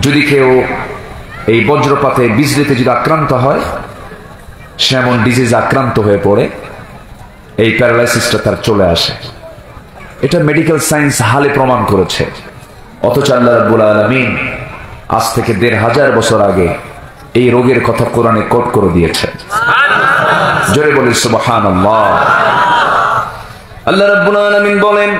যদি কেউ এই বজ্রপাতে বিজলিতে যদি আক্রান্ত হয়, সে এমন ডিজিজ আক্রান্ত হয়ে পড়ে, এই প্যারালাইসিসটা তার চলে আসে। এটা মেডিকেল সায়েন্স হালে প্রমাণ করেছে। অথচ আল্লাহ রাব্বুল আলামিন আজ থেকে ১৫০০ বছর আগে এই রোগের কথা কোরআনে কোট করে দিয়েছে। জোরে বলি সুবহানাল্লাহ। আল্লাহ রাব্বুল আলামিন বলেন,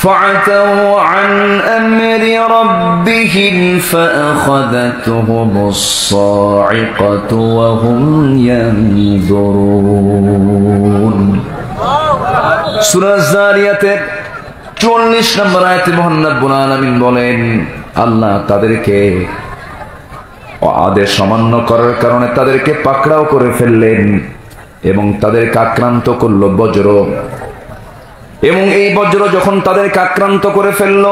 فَعَتَوْا عَنْ أَمْرِ رَبِّهِمْ فَأَخَذَتْهُمُ الصَّاعِقَةُ وَهُمْ يَنظُرُونَ। সূরা যারিয়াতের ৪৪ নম্বর আয়াতে মহান রব্বুল আলামিন বলেন, আল্লাহ তাদেরকে আদেশ অমান্য করার কারণে তাদেরকে পাকড়াও করে ফেললেন এবং তাদেরকে আক্রান্ত করল বজ্র। এবং এই বজ্র যখন তাদেরকে আক্রান্ত করে ফেলল,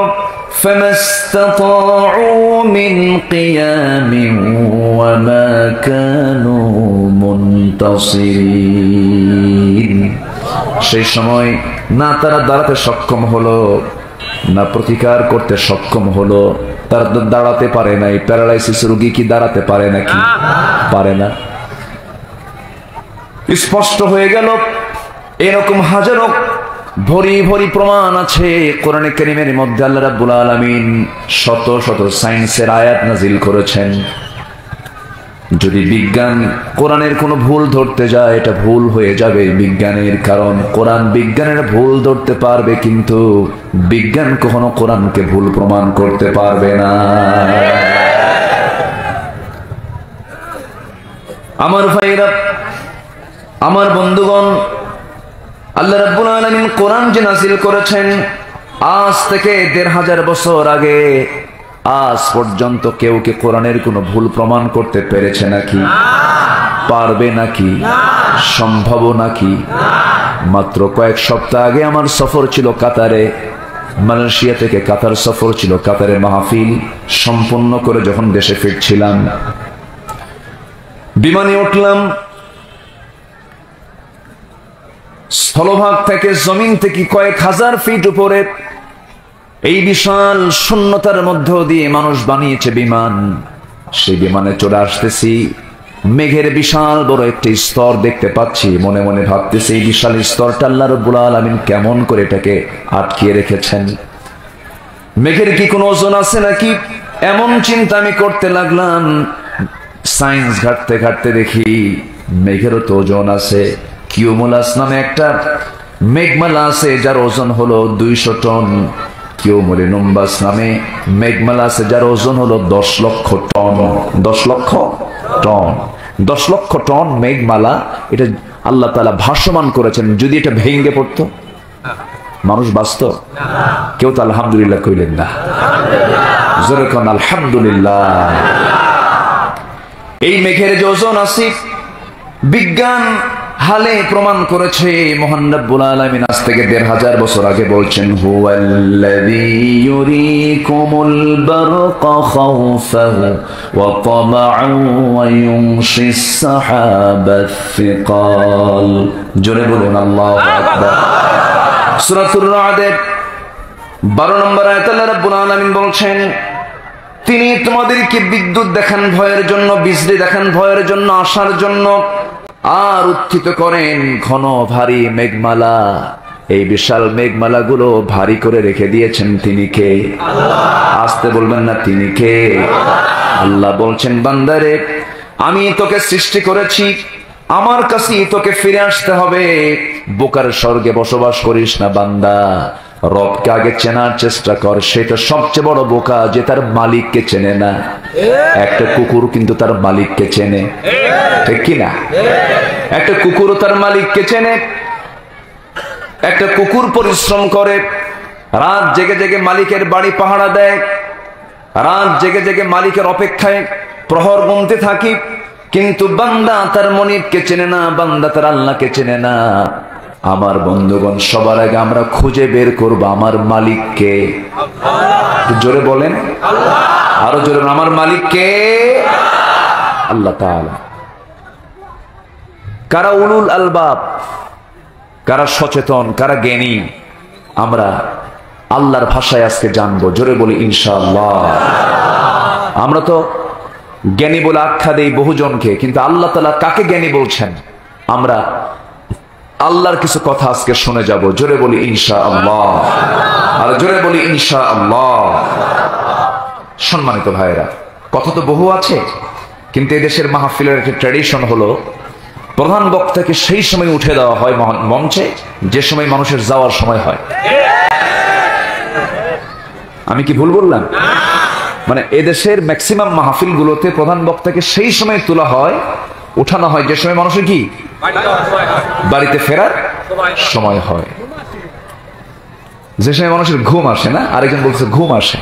ফামাসতাতাউ মিন কিয়ামিন ওয়া মা কানু মুনতাসিরিন। সেই সময় না তারা দাঁড়াতে সক্ষম হলো, না প্রতিকার করতে সক্ষম হলো। তারা দাঁড়াতে পারে নাই। প্যারালাইসিস রোগী কি দাঁড়াতে পারে নাকি? পারে না। স্পষ্ট হয়ে গেল। এরকম হাজারো ভরি ভরি প্রমাণ আছে কোরআনে কারীমের মধ্যে। আল্লাহ রাব্বুল আলামিন শত শত সায়েন্সের আয়াত নাজিল করেছেন। যদি বিজ্ঞান কোরআনের কোনো ভুল ধরতে যায়, এটা ভুল হয়ে যাবে বিজ্ঞানের, কারণ কোরআন বিজ্ঞানের ভুল ধরতে পারবে, কিন্তু বিজ্ঞান কখনো কোরআনকে ভুল প্রমাণ করতে পারবে না। আমার ভাইরা, আমার বন্ধুগণ, আল্লাহ রাব্বুল আলামিন কোরআন যে নাযিল করেছেন আজ থেকে ১৫০০ বছর আগে, আজ পর্যন্ত কেউ কি কোরআনের কোনো ভুল প্রমাণ করতে পেরেছে নাকি? পারবে নাকি? সম্ভব নাকি? মাত্র কয়েক সপ্তাহ আগে আমার সফর ছিল কাতারে। মালয়েশিয়া থেকে কাতার সফর ছিল। কাতারে মাহফিল সম্পন্ন করে যখন দেশে ফিরছিলাম, বিমানে উঠলাম। স্থলভাগ থেকে, জমিন থেকে কয়েক হাজার ফিট উপরে এই বিশাল শূন্যতার মধ্য দিয়ে মানুষ বানিয়েছে বিমান। সেই বিমানে চলে আসতেছি, মেঘের বিশাল বড় একটি স্তর দেখতে পাচ্ছি। মনে মনে ভাবতেছি, এই বিশাল স্তরটা আল্লাহ রাব্বুল আলামিন কেমন করে এটাকে আটকিয়ে রেখেছেন। মেঘের কি কোনো ওজন আছে নাকি? এমন চিন্তা আমি করতে লাগলাম। সায়েন্স ঘাটতে ঘাটতে দেখি মেঘেরও তো ওজন আছে। কিউমুলাস নামে একটা মেঘমালা আছে যার ওজন হলো ২০০ টন। কিউমুলিনুম্বাস নামে মেঘমালা আছে যার ওজন হলো ১০ লক্ষ টন। ১০ লক্ষ টন, ১০ লক্ষ টন মেঘমালা। এটা আল্লাহ তাআলা ভাসমান করেছেন। যদি এটা ভেঙে পড়তো, মানুষ বাঁচত? কেউ তো আলহামদুলিল্লাহ কইলেন না। জোরে কোন আলহামদুলিল্লাহ। এই মেঘের যে ওজন আছে, বিজ্ঞান হালে প্রমাণ করেছে। মহান রব্বুল আলামিন আজ থেকে ১৫০০ বছর আগে বলছেন, হুয়াল্লাযী ইউরীকুমুল বারকা খাওফান ওয়া তামাআন ওয়া ইউনশিস সাহাবাস সিকাল। জোরে বলুন আল্লাহু আকবার। সূরাতুর রা'দের ১২ নম্বর আয়াতে আল্লাহ রাব্বুল আলামিন বলছেন, তিনি তোমাদেরকে বিদ্যুৎ দেখান ভয়ের জন্য, বিজলি দেখান ভয়ের জন্য, আসার জন্য, আর উত্থিত করেন ঘন ভারী মেঘমালা। এই বিশাল মেঘমালা গুলো ভারী করে রেখে দিয়েছেন তিনি কে? আল্লাহ। আসতে বলবেন না, তিনি কে? আল্লাহ বলছেন, বান্দারে আমি তোকে সৃষ্টি করেছি, আমার কাছেই তোকে ফিরে আসতে হবে। বোকার স্বর্গে বসবাস করিস না বান্দা, রবকে আগে চেনার চেষ্টা কর। সেটা সবচেয়ে বড় বোকা যে তার মালিককে চেনে না। একটা কুকুর কিন্তু তার মালিককে চেনে, ঠিক কিনা? একটা কুকুরও তার মালিককে চেনে। একটা কুকুর পরিশ্রম করে, রাত জেগে জেগে মালিকের বাড়ি পাহারা দেয়, রাত জেগে জেগে মালিকের অপেক্ষায় প্রহর গুনতে থাকি। কিন্তু বান্দা তার মনিবকে চেনে না, বান্দা তার আল্লাহকে চেনে না। আমার বন্ধুগণ, সবার আগে আমরা খুঁজে বের করব আমার মালিককে। জোরে বলেন আল্লাহ। আরো জোরে, আমার মালিককে? আল্লাহ তাআলা। কারা উলুল আলবাব, কারা সচেতন, কারা জ্ঞানী? আমরা আল্লাহর ভাষায় আজকে জানবো। জোরে বলি ইনশাআল্লাহ। আমরা তো জ্ঞানী বলে আখ্যা দেই বহুজনকে, কিন্তু আল্লাহ তাআলা কাকে জ্ঞানী বলছেন আমরা আল্লাহর কিছু কথা আজকে শুনে যাব। জোরে বলি ইনশাআল্লাহ, আর জোরে বলি ইনশাআল্লাহ। সম্মানিত ভাইরা, কথা তো বহু আছে, কিন্তু এদেশের মাহফিলের একটা ট্র্যাডিশন হলো প্রধান বক্তাকে সেই সময় উঠে দেওয়া হয় মঞ্চে যে সময় মানুষের যাওয়ার সময় হয়। আমি কি ভুল বললাম? মানে এদেশের ম্যাক্সিমাম মাহফিল গুলোতে প্রধান বক্তাকে সেই সময় তোলা হয়, উঠানো হয় যে সময় মানুষের কি বাড়িতে ফেরার সময় হয়, যে সময় মানুষের ঘুম আসে। না, আরেকজন বলছে ঘুম আসে।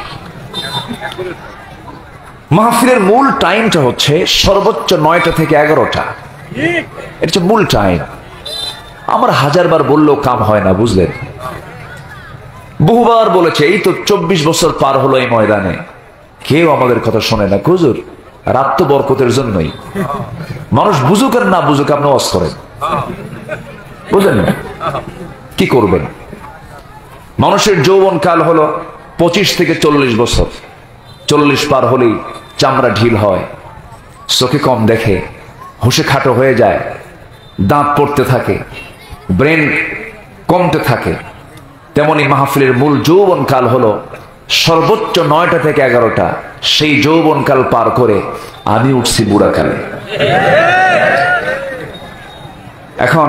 মাহফিলের মূল টাইমটা হচ্ছে সর্বোচ্চ 9টা থেকে 11টা। এটা হচ্ছে মূল টাইম। আমার হাজারবার বললেও কাম হয় না, বুঝলেন? বহুবার বলেছে, এই তো 24 বছর পার হলো এই ময়দানে, কেউ আমাদের কথা শোনে না। হুজুর, রাত তো বরকতের জন্যই, মানুষ বুঝুক আর না বুঝুক আপনি ওয়াজ করেন, বুঝলেন না? কি করবেন? মানুষের যৌবন কাল হলো 25 থেকে 40 বছর। 40 পার হলেই চামড়া ঢিল হয়, চোখে কম দেখে, হুঁশে খাটো হয়ে যায়, দাঁত পড়তে থাকে, ব্রেন কমতে থাকে। তেমনি মাহফিলের মূল যৌবন কাল হলো সর্বোচ্চ 9টা থেকে 11টা। সেই যৌবন কাল পার করে আমি উঠছি বুড়াকালে। এখন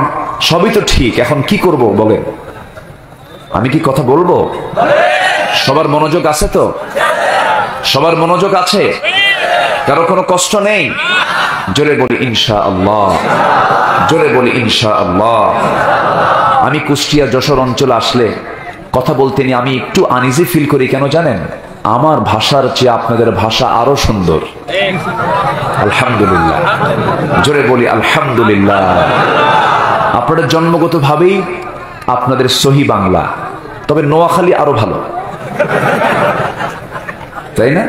সবই তো ঠিক, এখন কি করব বলেন? আমি কি কথা বলবো? সবার মনোযোগ আছে তো? সবার মনোযোগ আছে? কারো কোনো কষ্ট নেই? জোরে বলি ইনশাআল্লাহ, জোরে বলি ইনশাআল্লাহ। আমি কুষ্টিয়া যশোর অঞ্চল আসলে কথা বলতে নিয়ে আমি একটু আনইজি ফিল করি। কেন জানেন? আমার ভাষার চেয়ে আপনাদের ভাষা আরো সুন্দর। আলহামদুলিল্লাহ, জোরে বলি আলহামদুলিল্লাহ। আপনারা জন্মগত ভাবেই আপনাদের সহি বাংলা, তবে নোয়াখালী আরো ভালো, তাই না?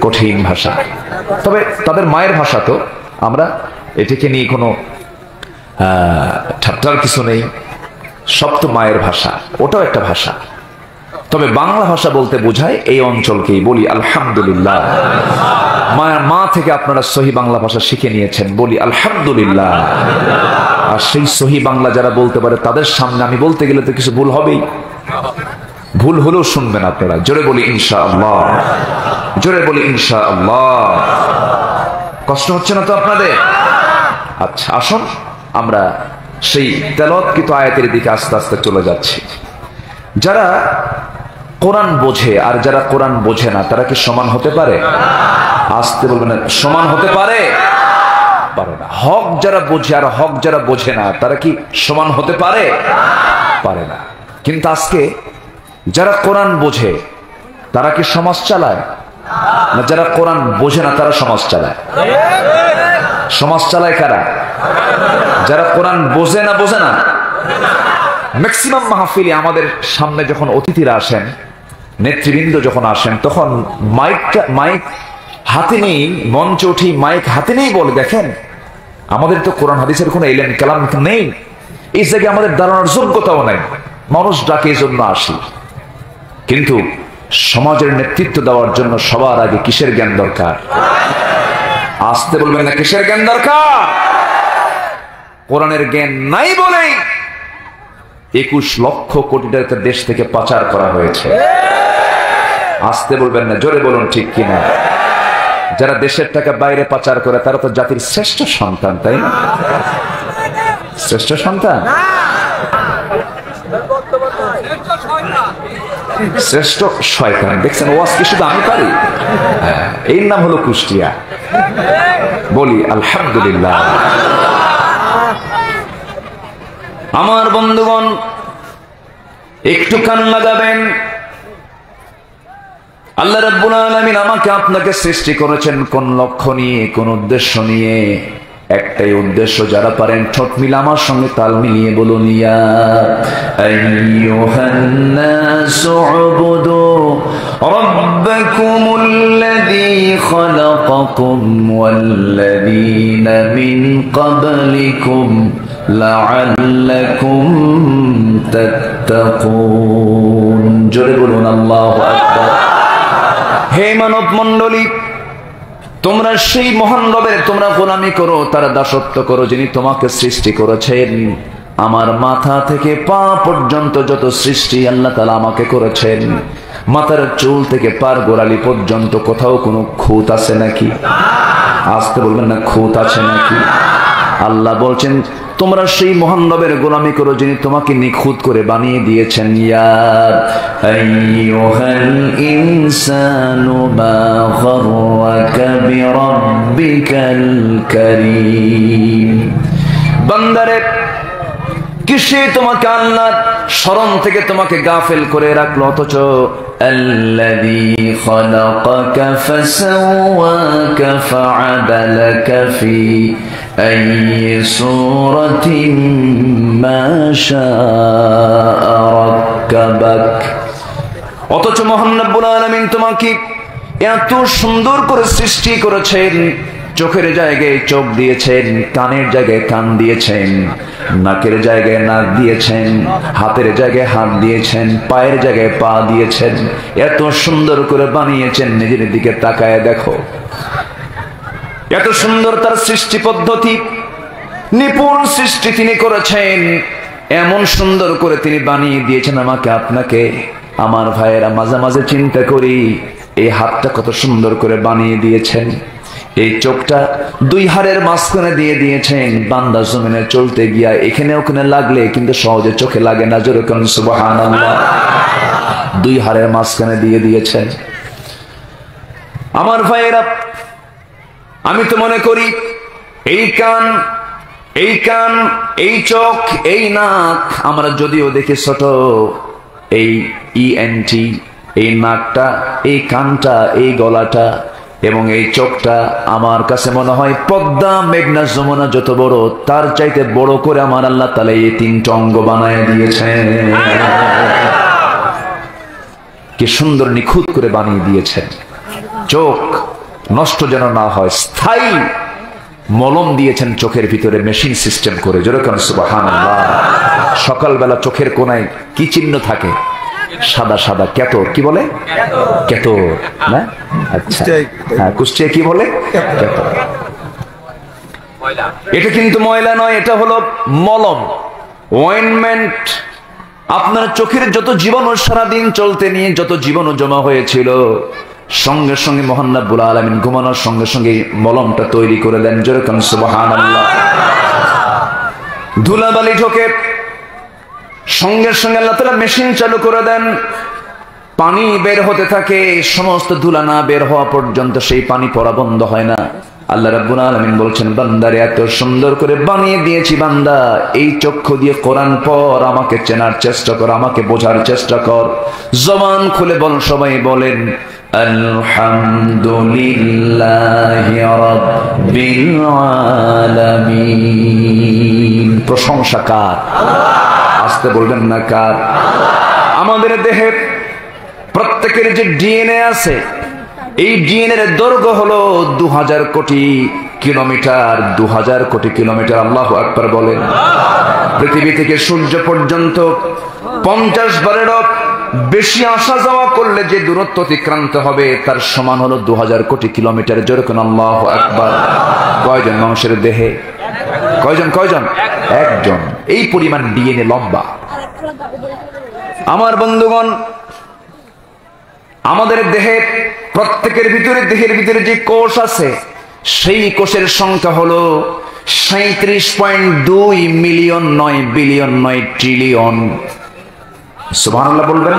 কঠিন ভাষা, তবে তাদের মায়ের ভাষা তো। আমরা এটাকে নিয়ে কোনো ঠাট্টার কিছু নেই, সব তো মায়ের ভাষা, ওটাও একটা ভাষা। তবে বাংলা ভাষা বলতে বোঝায় এই অঞ্চলকেই। বলি আলহামদুলিল্লাহ। মায়ের মা থেকে আপনারা সহি বাংলা ভাষা শিখে নিয়েছেন, বলি আলহামদুলিল্লাহ। আর সেই সহি বাংলা যারা বলতে পারে তাদের সামনে আমি বলতে গেলে তো কিছু ভুল হবেই। ভুল হলেও শুনবেন আপনারা। জোরে বলি ইনশাআল্লাহ, জোরে বলি ইনশাআল্লাহ। কষ্ট হচ্ছে না তো আপনাদের? আচ্ছা, আসুন আমরা সেই তেলাওয়াতকৃত আয়াতের দিকে আস্তে আস্তে চলে যাচ্ছি। যারা কোরআন বোঝে আর যারা কোরআন বোঝে না, তারা কি সমান হতে পারে? আসতে বলবেন না, সমান হতে পারে? পারে না। হক যারা বোঝে আর হক যারা বোঝে না, তারা কি সমান হতে পারে? পারে না। কিন্তু আজকে যারা কোরআন বোঝে তারা কি সমাজ চালায়? না যারা কোরআন বোঝে না তারা সমাজ চালায়? সমাজ চালায় কারা? যারা কোরআন বোঝে না। বোঝে না। ম্যাক্সিমাম মাহফিলে আমাদের সামনে যখন অতিথিরা আসেন, নেতৃবৃন্দ যখন আসেন, তখন মাইক হাতে নেই, মঞ্চে উঠি মাইক হাতে নেই বলে, দেখেন আমাদের তো কোরআন হাদিসের কোনো এলেন কালাম নেই, এই জায়গায় আমাদের দাঁড়ানোর যোগ্যতাও নেই। মানুষ ডাকে এই জন্য আসি। কিন্তু সমাজের নেতৃত্ব দেওয়ার জন্য সবার আগে কিসের জ্ঞান দরকার? আসতে বলবেন না, কিসের জ্ঞান দরকার? কোরআনের জ্ঞান নাই বলেই 21 লক্ষ কোটি টাকা দেশ থেকে পাচার করা হয়েছে। আসতে বলবেন না, জোরে বলুন ঠিক কিনা। যারা দেশের টাকা বাইরে পাচার করে তারা তো জাতির শ্রেষ্ঠ সন্তান, তাই না? শ্রেষ্ঠ সন্তান, শ্রেষ্ঠ শয়তান। দেখছেন ওয়াজ কি শুধু আমি পারি? এর নাম হলো কুষ্টিয়া। বলি আলহামদুলিল্লাহ। আমার বন্ধুগণ, একটু কান লাগাবেন। আল্লাহ রাব্বুল আলামিন আমাকে আপনাকে সৃষ্টি করেছেন কোন লক্ষ্য নিয়ে, কোন উদ্দেশ্য নিয়ে? একটাই উদ্দেশ্য। যারা পারেন ঠোঁট মিলে আমার সঙ্গে তাল মিলিয়ে বলুন, ইয়া আইয়ুহান নাসু উবুদু রাব্বাকুমুল্লাযী খালাকাকুম ওয়াল্লাযীনা মিন ক্বাবলিকুম লাআল্লাকুম তাত্তাকুন। تتقون জোরে বলুন আল্লাহু আকবার। হে মানব মণ্ডলী, তোমরা সেই মহান রবের তোমরা গোলামি করো, তার দাসত্ব করো যিনি তোমাকে সৃষ্টি করেছেন। আমার মাথা থেকে পা পর্যন্ত যত সৃষ্টি আল্লাহ তাআলা আমাকে করেছেন, মাথার চুল থেকে পার গোড়ালি পর্যন্ত কোথাও কোনো খুঁত আছে নাকি? আসতে বলবেন না, খুঁত আছে নাকি? আল্লাহ বলছেন তোমরা সেই মহান রবের গোলামি করো যিনি তোমাকে নিখুঁত করে বানিয়ে দিয়েছেন। ইয়া আইয়ুহাল ইনসানু মা গাররাকা বিরাব্বিকাল কারীম। বান্দারে, কিসে তোমাকে আল্লাহর স্মরণ থেকে তোমাকে গাফেল করে রাখলো, অথচ আল্লাযী খালাকাকা ফাসাওয়াকা ফাআদালাকা ফি আইয়ি সূরাতিন মা শাআ রাক্কাবাক। অথচ মহান রব্বুল আলামিন তোমাকে এত সুন্দর করে সৃষ্টি করেছেন, চোখের জায়গায় চোখ দিয়েছেন, কানের জায়গায় কান দিয়েছেন, নাকের জায়গায় নাক দিয়েছেন, হাতের জায়গায় হাত দিয়েছেন, পায়ের জায়গায় পা দিয়েছেন। এত সুন্দর করে বানিয়েছেন, নিজের দিকে তাকায় দেখো। এত সুন্দর তার সৃষ্টি পদ্ধতি, নিপুণ সৃষ্টি তিনি করেছেন। এমন সুন্দর করে তিনি বানিয়ে দিয়েছেন আমাকে আপনাকে। আমার ভাইয়েরা, মাঝে মাঝে চিন্তা করি এই হাতটা কত সুন্দর করে বানিয়ে দিয়েছেন, এই চোখটা দুই হাড়ের মাঝখানে দিয়ে দিয়েছেন। বান্দা জমিনে চলতে গিয়া এখানে ওখানে লাগলে কিন্তু সহজে চোখে লাগে না, জোরে বলুন সুবহানাল্লাহ। দুই হাড়ের মাঝখানে দিয়ে দিয়েছেন। আমার ভাইয়েরা, আমি তো মনে করি এই কান, এই কান, এই চোখ, এই নাক আমরা যদিও দেখি ছোট, এই ইএনটি, এই নাকটা, এই কানটা, এই গলাটা এবং এই চোখটা আমার কাছে মনে হয় পদ্মা, মেঘনা, যমুনা যত বড় তার চাইতে বড় করে আমার আল্লাহ তাআলা এই তিনটা অঙ্গ বানায় দিয়েছেন। কি সুন্দর নিখুঁত করে বানিয়ে দিয়েছেন। চোখ নষ্ট যেন না হয়, স্থায়ী মলম দিয়েছেন চোখের ভিতরে, মেশিন সিস্টেম করে, যেরকম সুবহানাল্লাহ। সকালবেলা চোখের কোনায় কি চিহ্ন থাকে? সাদা সাদা কেতর। কি বলে? কেতর না? আচ্ছা, হ্যাঁ, কুষ্টিয়া কি বলে? কেতর। এটা কিন্তু ময়লা নয়, এটা হলো মলম, অয়েন্টমেন্ট। আপনার চোখের যত জীবাণু সারাদিন চলতে নিয়ে যত জীবাণু জমা হয়েছিল, সঙ্গে সঙ্গে মহান রব্বুল আলামিন ঘুমানোর সঙ্গে সঙ্গে মলমটা তৈরি করে দেন, যেরকম সুবহানাল্লাহ। ধুলাবালি ঢোকে, সঙ্গে সঙ্গে আল্লাহ তাআলা মেশিন চালু করে দেন, পানি বের হতে থাকে। সমস্ত ধুলা না বের হওয়া পর্যন্ত সেই পানি পড়া বন্ধ হয় না। আল্লাহ রাব্বুল আলামিন বলছেন, বান্দারে এত সুন্দর করে বানিয়ে দিয়েছি, বান্দা এই চক্ষু দিয়ে কোরআন পড়, আমাকে চেনার চেষ্টা কর, আমাকে বোঝার চেষ্টা কর। জবান খুলে বল, সবাই বলেন আলহামদুলিল্লাহি রাব্বিল আলামিন। প্রশংসা কার? আসতে বলবেন না কার? আমাদের দেহে প্রত্যেকের যে ডিএনএ আছে, এই ডিএনএ এর দৈর্ঘ্য হলো 2000 কোটি কিলোমিটার। 2000 কোটি কিলোমিটার। আল্লাহু আকবার বলেন। পৃথিবী থেকে সূর্য পর্যন্ত 50 বারেরও বেশি আসা যাওয়া করলে যে দূরত্ব অতিক্রান্ত হবে তার সমান হলো 2000 কোটি কিলোমিটার। যেরকম আল্লাহু আকবার। কয়জন মানুষের দেহে? কয়জন? একজন। এই পরিমাণ ডিএনএ লম্বা। আমার বন্ধুগণ, আমাদের দেহে প্রত্যেকের ভিতরে, দেহের ভিতরে যে কোষ আছে, সেই কোষের সংখ্যা হলো 37.2 মিলিয়ন, নয় বিলিয়ন, নয় ট্রিলিয়ন। সুবহানাল্লাহ বলবেন।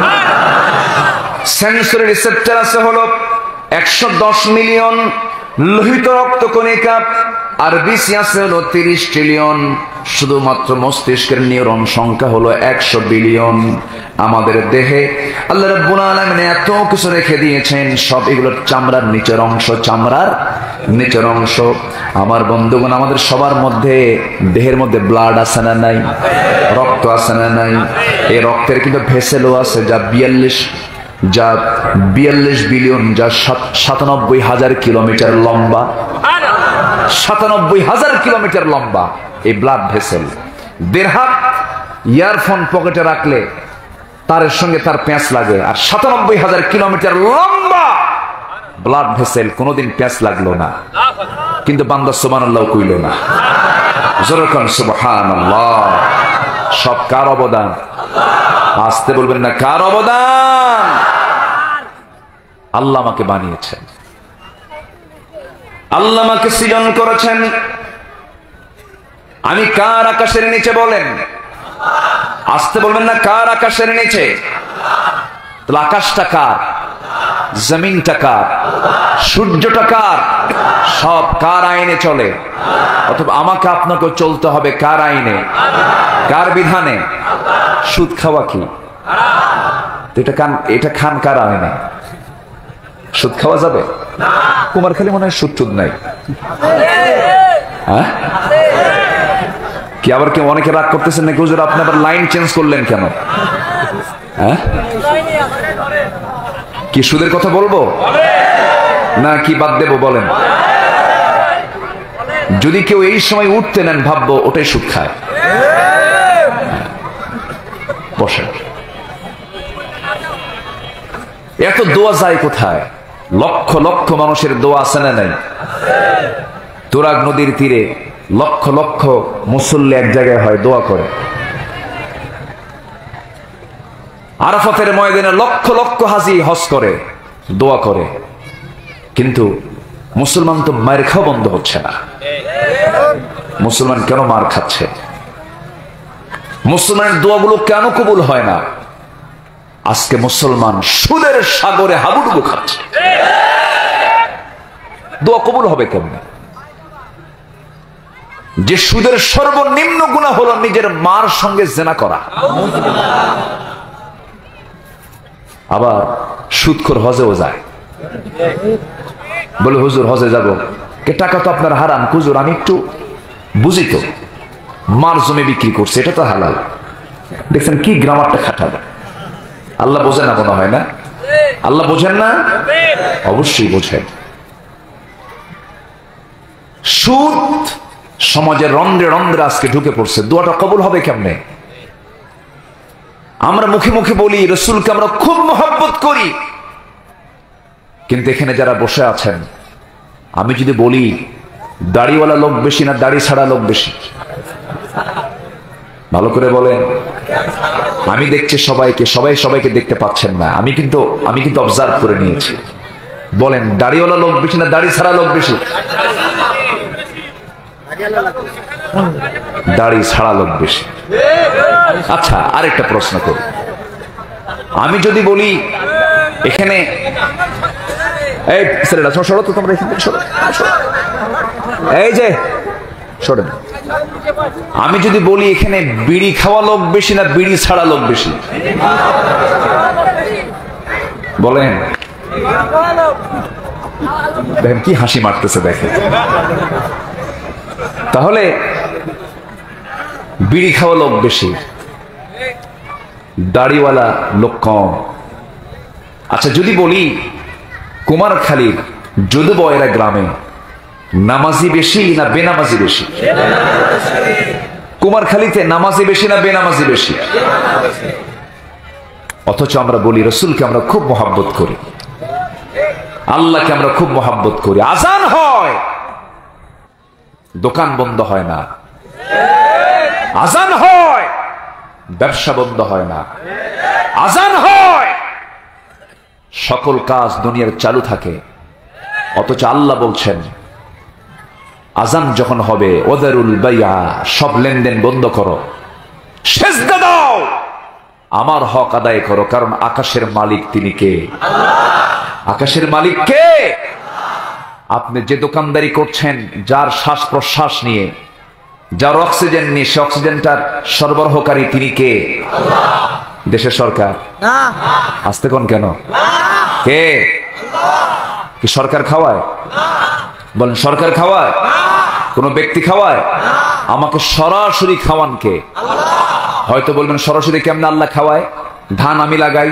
সেন্সরি রিসেপ্টর আছে হলো 110 মিলিয়ন। লোহিত রক্তকণিকা আরবিসি আছে হলো 30 ট্রিলিয়ন। শুধুমাত্র মস্তিষ্কের নিউরন সংখ্যা হলো 100 বিলিয়ন। আমাদের দেহে আল্লাহ রাব্বুল আলামিন এত কিছু রেখে দিয়েছেন, সব এগুলোর চামড়ার নিচের অংশ, চামড়ার নিচের অংশ। আমার বন্ধুগণ, আমাদের সবার মধ্যে, দেহের মধ্যে ব্লাড আছে না নাই? রক্ত আছে না নাই? এই রক্তের কিন্তু ভেসেলও আছে, যা 42 বিলিয়ন, যা 97,000 কিলোমিটার লম্বা। 97,000 কিলোমিটার লম্বা এই ব্লাড ভেসেল। দেড় হাত ইয়ারফোন পকেটে রাখলে তারের সঙ্গে তার প্যাঁচ লাগে, আর ৯৭,০০০ কিলোমিটার লম্বা ব্লাড ভেসেল, কোনোদিন প্যাঁচ লাগলো না, কিন্তু বান্দা সুবহানাল্লাহ কইল না। জোরকান সুবহানাল্লাহ। সব কার অবদান? আসতে বলবেন না, কার অবদান? আল্লাহ আমাকে বানিয়েছেন, আল্লাহ আমাকে সৃজন করেছেন। আমি কার আকাশের নিচে? বলেন। আসতে বলবেন না, কার আকাশের নিচে? তাহলে আকাশটা কার? জমিনটা কার? সূর্যটা কার? সব কার আইনে চলে? অথবা আমাকে আপনাকে চলতে হবে কার আইনে, কার বিধানে? সুদ খাওয়া কি এটা খান কার আইনে? সুদ খাওয়া যাবে? কুমারখালী মনে হয় সুদ টুদ নাই। হ্যাঁ, কি আবার কেউ অনেকে রাগ করতেছেন নাকি হুজুর আপনি আবার লাইন চেঞ্জ করলেন কেন? হ্যাঁ, কি সুদের কথা বলবো না কি বাদ দেবো? বলেন। যদি কেউ এই সময় উঠতে নেন ভাববো ওটাই সুদ খায়। বসেন। এত দোয়া যায় কোথায়? লক্ষ লক্ষ মানুষের দোয়া আছে না নাই? তুরাগ নদীর তীরে লক্ষ লক্ষ মুসল্লি এক জায়গায় হয়, দোয়া করে। আরাফাতের ময়দানে লক্ষ লক্ষ হাজি হজ করে, দোয়া করে। কিন্তু মুসলমান তো মার খাওয়া বন্ধ হচ্ছে না। মুসলমান কেন মার খাচ্ছে? মুসলমানের দোয়াগুলো কেন কবুল হয় না? আজকে মুসলমান সুদের সাগরে হাবুডুবু খাচ্ছে। দোয়া কবুল হবে কেমনে? যে সুদের সর্বনিম্ন গুনাহ হলো নিজের মার সঙ্গে জেনা করা। আবার সুদখোর হজেও যায়, বলে হুজুর হজে যাব, টাকা তো আপনার হারাম। হুজুর আমি একটু বুঝি তো, মার জমি বিক্রি করছে, এটা তো হালাল। দেখছেন কি গ্রামারটা খাটাবে। আল্লাহ বোঝেন না মনে হয় না? আল্লাহ বোঝেন না? অবশ্যই বোঝেন। সুদ সমাজের রন্ধ্রে রন্ধ্রে আজকে ঢুকে পড়ছে। দোয়াটা কবুল হবে কেমনে? আমরা মুখে মুখে বলি রাসূলকে আমরা খুব মহব্বত করি, কিন্তু এখানে যারা বসে আছেন, আমি যদি বলি দাড়িওয়ালা লোক বেশি না দাড়ি ছাড়া লোক বেশি? ভালো করে বলেন। আমি দেখছি সবাইকে, সবাইকে দেখতে পাচ্ছেন না। আমি কিন্তু অবজার্ভ করে নিয়েছি। বলেন দাড়িওয়ালা লোক বেশি না দাড়ি ছাড়া লোক বেশি? দাড়ি ছাড়া লোক বেশি। আচ্ছা, আরেকটা প্রশ্ন করি। আমি যদি বলি এখানে, এই ছেলেরা সরো তো, তোমরা এখান থেকে সরো, এই যে সরেন। আমি যদি বলি এখানে বিড়ি খাওয়া লোক বেশি না বিড়ি ছাড়া লোক বেশি? বলেন। দেখেন কি হাসি মারতেছে, দেখেন। তাহলে বিড়ি খাওয়া লোক বেশি, দাড়িওয়ালা লোক কম। আচ্ছা, যদি বলি কুমারখালীর যদুবয়রা গ্রামে নামাজি বেশি না বেনামাজি বেশি? কুমারখালীতে নামাজি বেশি না বেনামাজি বেশি? অথচ আমরা বলি রাসূলকে আমরা খুব মহব্বত করি, আল্লাহকে আমরা খুব মহব্বত করি। আজান হয়, দোকান বন্ধ হয় না। আজান হয়, ব্যবসা বন্ধ হয় না। আজান হয়, সকল কাজ দুনিয়ার চালু থাকে। অথচ আল্লাহ বলছেন আজান যখন হবে ওয়াদারুল বাইআ, সব লেনদেন বন্ধ করো, সিজদা দাও, আমার হক আদায় করো। কারণ আকাশের মালিক তিনি কে? আকাশের মালিক কে? আপনি যে দোকানদারি করছেন, যার শ্বাস প্রশ্বাস নিয়ে, যার অক্সিজেন নিয়ে, সে অক্সিজেনটার সরবরাহকারী তিনি কে? দেশের সরকার? আসতে কোন কেন? কে? কি সরকার খাওয়ায়? বলেন সরকার খাওয়ায়? কোন ব্যক্তি খাওয়ায়? আমাকে সরাসরি খাওয়ান কে? হয়তো বলবেন সরাসরি কেমনে আল্লাহ খাওয়ায়? ধান আমি লাগাই,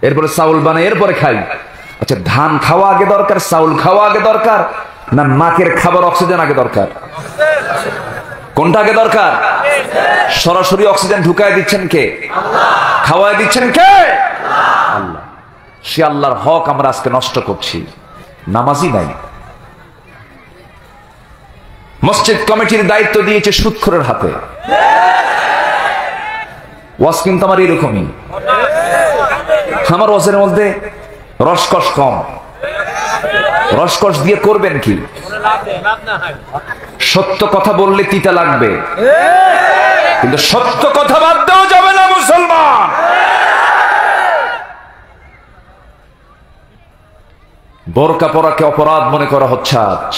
এরপরে চাউল বানাই, এরপরে খাই। আচ্ছা, ধান খাওয়া আগে দরকার, চাউল খাওয়া আগে দরকার, না নাকের খাবার অক্সিজেন আগে দরকার? কোনটা আগে দরকার? সরাসরি অক্সিজেন ঢুকায় দিচ্ছেন কে? খাওয়ায় দিচ্ছেন কে? আল্লাহ। সে আল্লাহর হক আমরা আজকে নষ্ট করছি, নামাজই নাই। মসজিদ কমিটির দায়িত্ব দিয়েছে সুদখোরের হাতে। ওয়াজ কিন্তু আমার এরকমই, আমার ওয়াজের মধ্যে রসকস কম। রসকস দিয়ে করবেন কি? সত্য কথা বললে তিতা লাগবে, কিন্তু সত্য কথা বাদ দেওয়া যাবে না মুসলমান। বোরকা পরাকে অপরাধ মনে করা হচ্ছে আজ।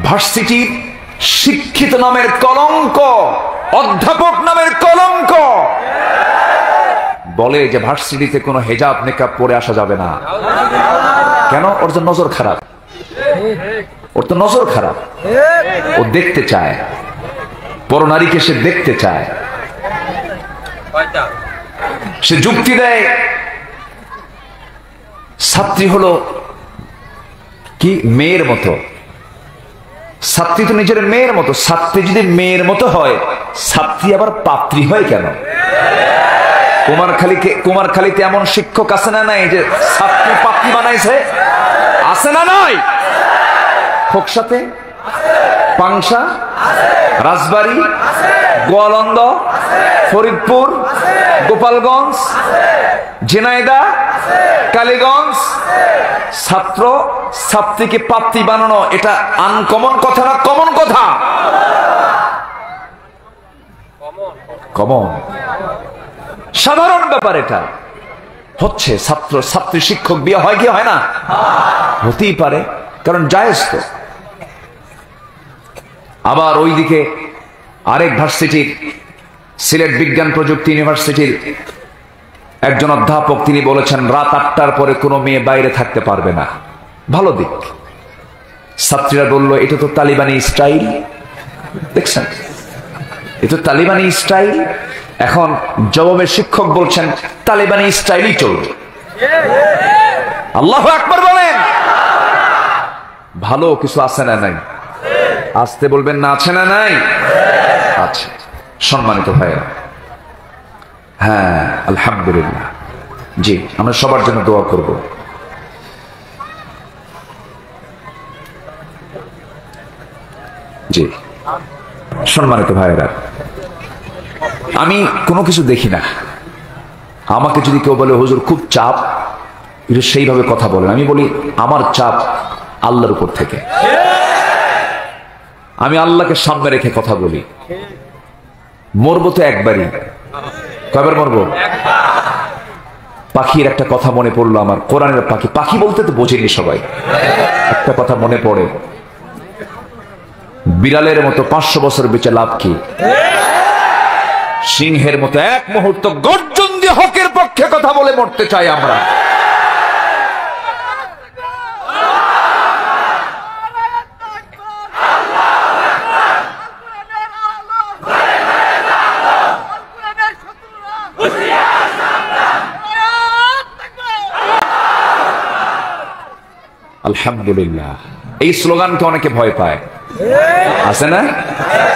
ভার্সিটির শিক্ষিত নামের কলঙ্ক, অধ্যাপক নামের কলঙ্ক বলে যে ভার্সিটিতে কোনো হেজাব নেকাব পরে আসা যাবে না। কেন? ওর তো নজর খারাপ, ওর তো নজর খারাপ। ও দেখতে চায়, পরনারীকে সে দেখতে চায়। সে যুক্তি দেয় ছাত্রী হলো কি মেয়ের মতো। ছাত্রী তো নিজের মেয়ের মতো। ছাত্রী যদি মেয়ের মতো হয়, ছাত্রী আবার পাত্রী হয় কেন? কুমারখালীতে এমন শিক্ষক আছে না নাই যে ছাত্রী পাত্রী বানাইছে? আছে না নাই? খোকসাতে, পাংশা, রাজবাড়ী, গোয়ালন্দ, ফরিদপুর, গোপালগঞ্জ, ঝিনাইদহ, কালীগঞ্জ। ছাত্র ছাত্রীকে পাত্রী বানানো এটা আনকমন কথা না কমন কথা? কমন, সাধারণ ব্যাপার। এটা হচ্ছে ছাত্র ছাত্রী শিক্ষক বিয়ে হয় কি হয় না? হতেই পারে, কারণ জায়েজ তো। আবার ওইদিকে আরেক ভার্সিটির, সিলেট বিজ্ঞান প্রযুক্তি ইউনিভার্সিটির একজন অধ্যাপক, তিনি বলেছেন রাত 8টার পরে কোনো মেয়ে বাইরে থাকতে পারবে না। ভালো দিক। ছাত্রীরা বলল এটা তো তালিবানি স্টাইল। দেখছেন, এটা তো তালিবানি স্টাইল। এখন জবাবে শিক্ষক বলছেন তালিবানি স্টাইলই চলবে। আল্লাহু আকবার বলেন। ভালো কিছু আছে না নাই? আসতে বলবেন না, আছে না নাই? আছে। সম্মানিত ভাইরা, হ্যাঁ আলহামদুলিল্লাহ, জি আমরা সবার জন্য দোয়া করব। জি সম্মানিত ভাইরা, আমি কোনো কিছু দেখি না। আমাকে যদি কেউ বলে হুজুর খুব চাপ, এটা সেইভাবে কথা বলেন। আমি বলি আমার চাপ আল্লাহর উপর থেকে। আমি আল্লাহকে সামনে রেখে কথা বলি। মরবো তো একবারই, কয়বার মরবো? পাখির একটা কথা মনে পড়লো আমার, কোরআনের পাখি। পাখি বলতে তো বোঝেনি সবাই। একটা কথা মনে পড়ে, বিড়ালের মতো 500 বছর বেঁচে লাভ কি? সিংহের মতো এক মুহূর্ত গর্জন দিয়ে হকের পক্ষে কথা বলে মরতে চাই আমরা। আলহামদুলিল্লাহ। এই স্লোগানকে অনেকে ভয় পায়, আছে না?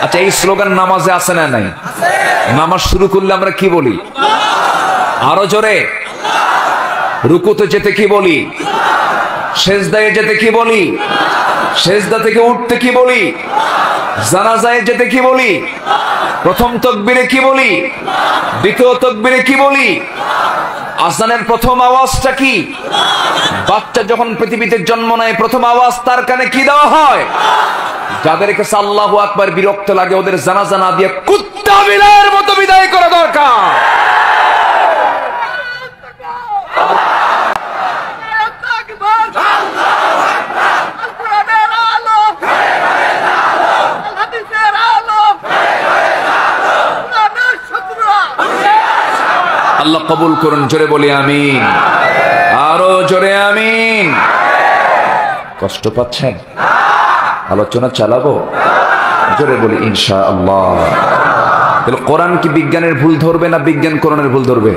আচ্ছা, এই স্লোগান নামাজে আছে না নাই? নামাজ শুরু করলে আমরা কি বলি? আরো জোরে। রুকুতে যেতে কি বলি? সেজদায় যেতে কি বলি? সেজদা থেকে উঠতে কি বলি? জানাজায় যেতে কি বলি? প্রথম তাকবীরে কি বলি? দ্বিতীয় তাকবীরে কি বলি? আযানের প্রথম আওয়াজটা কি? বাচ্চা যখন পৃথিবীতে জন্ম নেয় প্রথম আওয়াজ তার কানে কি দেওয়া হয়? যাদের কাছে আল্লাহু আকবার বিরক্ত লাগে ওদের জানাজা না দিয়ে কুত্তা বিলার মতো বিদায় করা দরকার। আল্লাহ কবুল করুন। জোরে বলি আমিন, আরো জোরে আমিন। কষ্ট পাচ্ছেন? আলোচনা চালাবো? জোরে বলি ইনশাআল্লাহ। তাহলে কোরআন কি বিজ্ঞানের ভুল ধরবে না বিজ্ঞান কোরআনের ভুল ধরবে?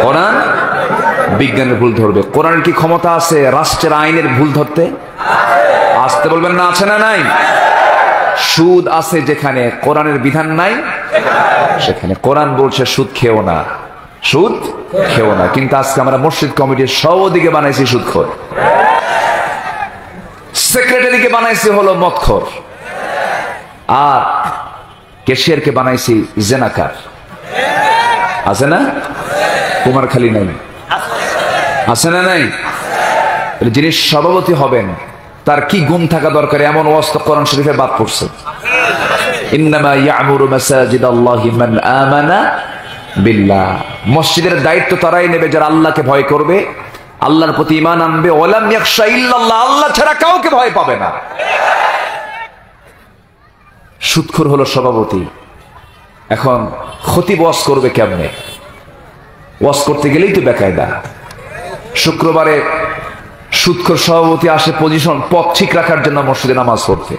কোরআন বিজ্ঞানের ভুল ধরবে। কোরআনের কি ক্ষমতা আছে রাষ্ট্রের আইনের ভুল ধরতে? আসতে বলবেন না, আছে না নাই? সুদ আছে যেখানে কোরআনের বিধান নাই সেখানে। কোরআন বলছে সুদ খেও না, সুদ খেও না, কিন্তু আজকে আমরা মসজিদ কমিটির সবদিকে বানাইছি সুদখোর, সেক্রেটারিকে বানাইছি হলো মদখোর, আর ক্যাশিয়ারকে বানাইছি জেনাকার। আছে না? কুমারখালী নাই, আছে না নাই? যিনি সভাপতি হবেন তার কি গুণ থাকা দরকার, এমন ওয়াজ তো কোরআন শরীফে বাদ পড়ছে। ইন্নামা ইয়ামুরু মাসাজিদাল্লাহি মান আমানা বিল্লাহ। মসজিদের দায়িত্ব তারাই নেবে যারা আল্লাহকে ভয় করবে, আল্লাহর প্রতি ঈমান আনবে। ওয়ালাম ইয়াখশা ইল্লাল্লাহ, আল্লাহ ছাড়া কাউকে ভয় পাবে না। সুদখোর হলো সভাপতি। এখন খতিব ওয়াজ করবে কেমনে? ওয়াজ করতে গেলেই তো বেকায়দা। শুক্রবারে সুদখোর সভাপতি আসে পজিশন, পথ ঠিক রাখার জন্য মসজিদে নামাজ পড়তে,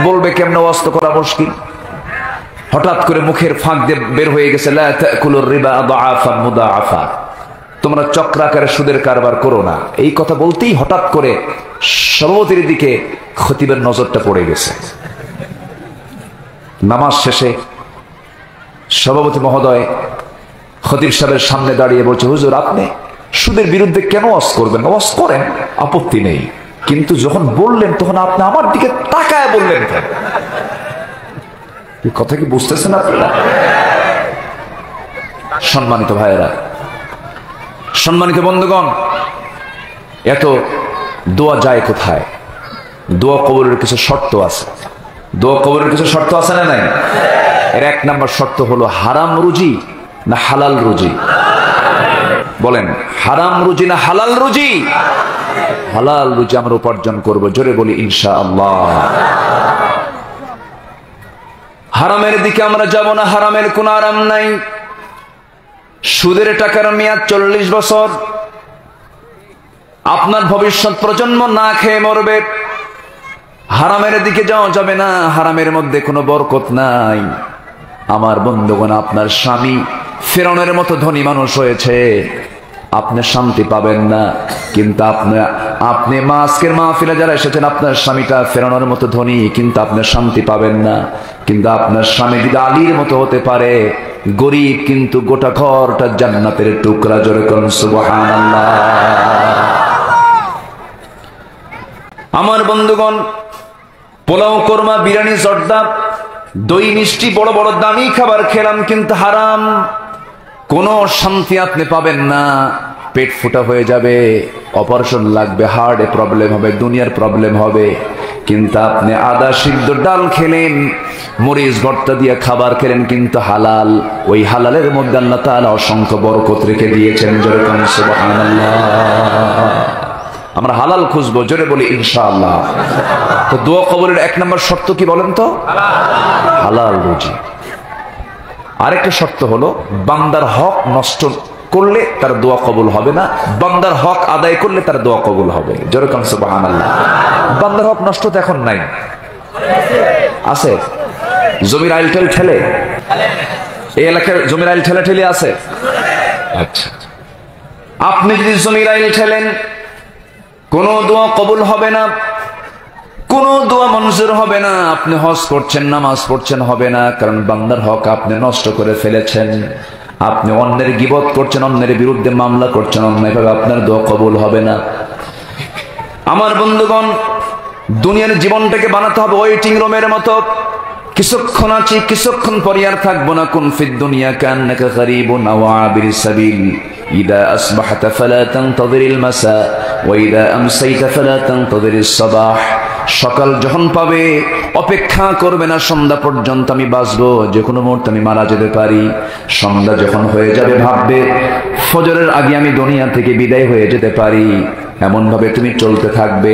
বলবে কেমনে? ওয়াজ তো করা মুশকিল। হঠাৎ করে মুখের ফাঁক দিয়ে বের হয়ে গেছে, লা তাকুলুর রিবা আদাআফান মুদাআফা, তোমরা চক্রাকারে সুদের কারবার করো না। এই কথা বলতেই হঠাৎ করে সভাপতির দিকে খতিবের নজরটা পড়ে গেছে। নামাজ শেষে সভাপতি মহোদয় খতিব সাহেবের সামনে দাঁড়িয়ে বলছে, হুজুর আপনি সুদের বিরুদ্ধে কেন ওয়াজ করবেন? ওয়াজ করেন, আপত্তি নেই, কিন্তু যখন বললেন তখন আপনি আমার দিকে তাকায় বললেন কেন? কথা কি বুঝতেছেন আপনারা? সম্মানিত ভাইয়েরা, সম্মানিত বন্ধুগণ, এত দোয়া যায় কোথায়? দোয়া কবুলের কিছু শর্ত আছে। দোয়া কবুলের কিছু শর্ত আছে না নাই? এর এক নাম্বার শর্ত হলো হারাম রুজি না হালাল রুজি? বলেন, হারাম রুজি না হালাল রুজি? হালাল রুজি আমরা উপার্জন করব, জোরে বলি ইনশাআল্লাহ। হারামের দিকে আমরা যাব না, হারামের কোনো আরাম নাই। সুদের টাকার মেয়াদ 40 বছর। আপনার ভবিষ্যৎ প্রজন্ম না খেয়ে মরবে। হারামের দিকে যাওয়া যাবে না, হারামের মধ্যে কোনো বরকত নাই। আমার বন্ধুগণ, আপনার স্বামী ফিরআউনের মতো ধনী মানুষ হয়েছে, আপনি শান্তি পাবেন না। কিন্তু আপনি আজকের মাহফিলে যারা এসেছেন, আপনার স্বামীটা ফিরআউনের মতো ধনী, কিন্তু আপনি শান্তি পাবেন না। কিন্তু আপনার স্বামী যদি আলীর মতো হতে পারে, গরিব কিন্তু গোটা ঘরটা জান্নাতের টুকরা, জোরে করুন সুবহানাল্লাহ। আমার বন্ধুগণ, পোলাও, কোরমা, বিরিয়ানি, জর্দা, দই, মিষ্টি, বড় বড় দামি খাবার খেলাম, কিন্তু হারাম। কোনো শান্তি আপনি পাবেন না। পেট ফুটা হয়ে যাবে, অপারেশন লাগবে, হার্টে প্রবলেম হবে, দুনিয়ার প্রবলেম হবে। কিন্তু আপনি আদা সিদ্ধ ডাল খেলেন, মরিচ ভর্তা দিয়ে খাবার খেলেন, কিন্তু হালাল। ওই হালালের মধ্যে আল্লাহ তাআলা অসংখ্য বরকত রেখে দিয়েছেন, জোরে বলুন সুবহানাল্লাহ। আমরা হালাল খুঁজবো, জোরে বলি ইনশাআল্লাহ। তো দোয়া কবুলের এক নম্বর শর্ত কি বলেন তো? হালাল রুজি। আরেকটা শর্ত হলো, বান্দার হক নষ্ট করলে তার দোয়া কবুল হবে না, বান্দার হক আদায় করলে তার দোয়া কবুল হবে, জোরে বলুন সুবহানাল্লাহ। বান্দার হক নষ্ট তো এখন নাই, আছে? জমির আইল টেল ঠেলে, এই এলাকার জমির আইল ঠেলে ঠেলে আছে। আচ্ছা, আপনি যদি জমির আইল ঠেলেন, কোনো দোয়া কবুল হবে না, কোনো দোয়া মঞ্জুর হবে না। আপনি হজ করছেন, নামাজ পড়ছেন, হবে না, কারণ বান্দার হক আপনি নষ্ট করে ফেলেছেন। আপনি অন্যের গীবত করছেন, অন্যের বিরুদ্ধে মামলা করছেন, অন্যায়ভাবে আপনার দোয়া কবুল হবে না। আমার বন্ধুগণ, দুনিয়ার জীবনটাকে বানাতে হবে ওয়েটিং রুমের মতো। কিছুক্ষণ আছি, কিছুক্ষণ পরে আর থাকবো না। কুন ফিদ দুনিয়া কান্নাকা গরীবুন আও আবিরুস সাবিল, ইদা আসবাহতা ফালা তানতাযিরিল মাসা ওয়া ইদা আমসাইতা ফালা তানতাযিরিস সাবাহ। সকাল যখন পাবে অপেক্ষা করবে না সন্ধ্যা পর্যন্ত, আমি বাঁচবো, যে কোনো মুহূর্তে আমি মারা যেতে পারি। সন্ধ্যা যখন হয়ে যাবে ভাববে ফজরের আগে আমি দুনিয়া থেকে বিদায় হয়ে যেতে পারি। এমন ভাবে তুমি চলতে থাকবে,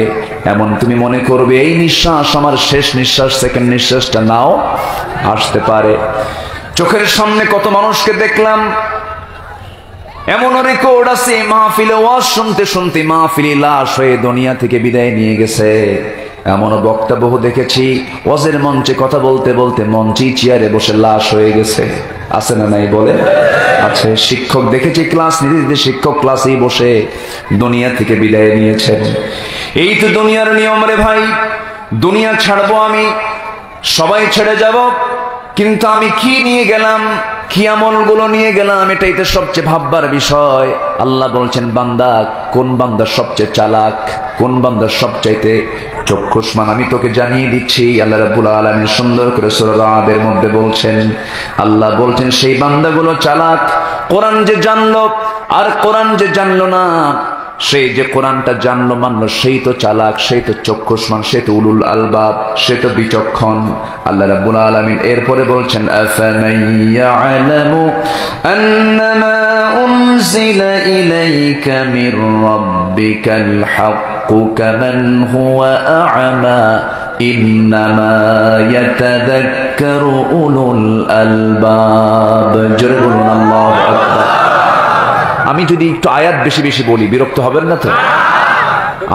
এমন তুমি মনে করবে এই নিঃশ্বাস আমার শেষ নিঃশ্বাস, সেকেন্ড নিঃশ্বাসটা নাও আসতে পারে। চোখের সামনে কত মানুষকে দেখলাম, এমন রেকর্ড আছে, মাহফিলে ওয়াজ শুনতে শুনতে মাহফিলে লাশ হয়ে দুনিয়া থেকে বিদায় নিয়ে গেছে। এমন বক্তা বহু দেখেছি, ওয়াজের মঞ্চে কথা বলতে বলতে মঞ্চে চেয়ারে বসে লাশ হয়ে গেছে। আছে না নাই বলে? আছে। শিক্ষক দেখেছি, ক্লাস নিতে শিক্ষক ক্লাসেই বসে দুনিয়া থেকে বিদায় নিয়েছেন। এই তো দুনিয়ার নিয়ম রে ভাই। দুনিয়া ছাড়বো আমি, সবাই ছেড়ে যাব, কিন্তু আমি কি নিয়ে গেলাম, কি আমলগুলো নিয়ে গেলাম, এটাই তো সবচেয়ে ভাববার বিষয়। আল্লাহ বলছেন, বান্দা, কোন বান্দা সবচেয়ে চালাক, কোন বান্দা সবচাইতে চক্ষুষ্মান, আমি তোকে জানিয়ে দিচ্ছি। আল্লাহ রাব্বুল আলামিন সুন্দর করে সূরা রাদের মধ্যে বলছেন, আল্লাহ বলছেন সেই বান্দাগুলো চালাক, কোরআন যে জানলো আর কোরআন যে জানলো না, সেই যে কোরআনটা জানলো মানলো, সেই তো চালাক, সেই তো চক্ষুষ্মান, সে তো উলুল আলবাব, সে তো বিচক্ষণ। আল্লাহ রাব্বুল আলামিন এরপরে বলছেন, আফামান ইয়ালামু আন্নামা উনজিলা ইলাইকা মির রাব্বিকাল হাক্কু কামান হুয়া আ'মা ইন্নামা ইয়াতাযাক্কারু উলুল আলবাব। জোরে বলুন আল্লাহু আকবার। আমি যদি একটু আয়াত বেশি বেশি বলি বিরক্ত হবেন না তো?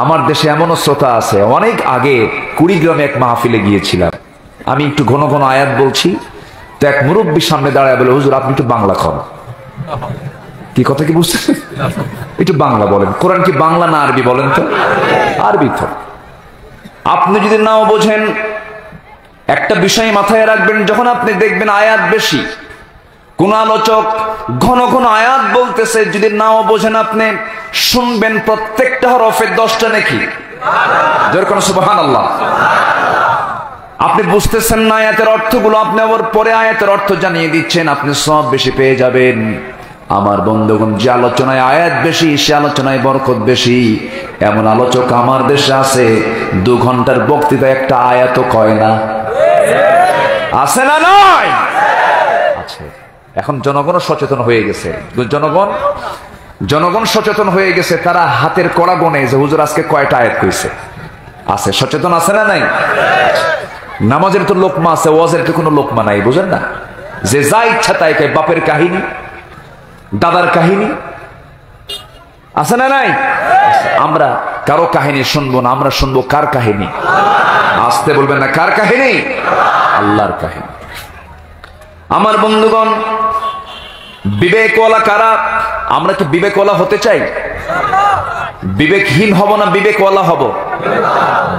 আমার দেশে এমনও শ্রোতা আছে, অনেক আগে কুড়িগ্রামে এক মাহফিলে গিয়েছিলাম, আমি একটু ঘন ঘন আয়াত বলছি, তো এক মুরব্বীর সামনে দাঁড়ায় বলে, হুজুর আপনি একটু বাংলা কন। কি কথা কি বুঝতেছেন? একটু বাংলা বলেন। কোরআন কি বাংলা না আরবি বলেন তো? আরবি তো। আপনি যদি নাও বোঝেন, একটা বিষয় মাথায় রাখবেন, যখন আপনি দেখবেন আয়াত বেশি, কোন আলোচক ঘন ঘন আয়াত বলতেছে, যদি নাও বোঝেন আপনি শুনবেন প্রত্যেকটা হরফে 10টা নেকি। যেরকম সুবহানাল্লাহ। আপনি বুঝতেছেন না আয়াতের অর্থগুলো, আপনি আবার পরে আয়াতের অর্থ জানিয়ে দিচ্ছেন, আপনি সব বেশি পেয়ে যাবেন। আমার বন্ধুগণ, যে আলোচনায় আয়াত বেশি সে আলোচনায় বরকত বেশি। এমন আলোচক আমার দেশে আছে, 2 ঘন্টার বক্তৃতা একটা আয়াতও কয় না। আছে না নয়? আছে। এখন জনগণও সচেতন হয়ে গেছে। জনগণ সচেতন হয়ে গেছে, তারা হাতের কড়া গনে যে হুজুর আজকে কয়টা আয়াত কইছে। আছে, সচেতন আছে না নাই? নামাজের তো লোকমা আছে, ওয়াজের তো কোনো লোকমা নাই, বুঝেন না? যে যা ইচ্ছা তাই কয়, বাপের কাহিনী, দাদার কাহিনী, আছে না নাই? আমরা কারো কাহিনী শুনবো না, আমরা শুনবো কার কাহিনী? আসতে বলবেন না, কার কাহিনী? আল্লাহর কাহিনী। আমার বন্ধুগণ, বিবেকওয়ালা কারা? আমরা কি বিবেকওয়ালা হতে চাই? বিবেকহীন হব না বিবেকওয়ালা হব?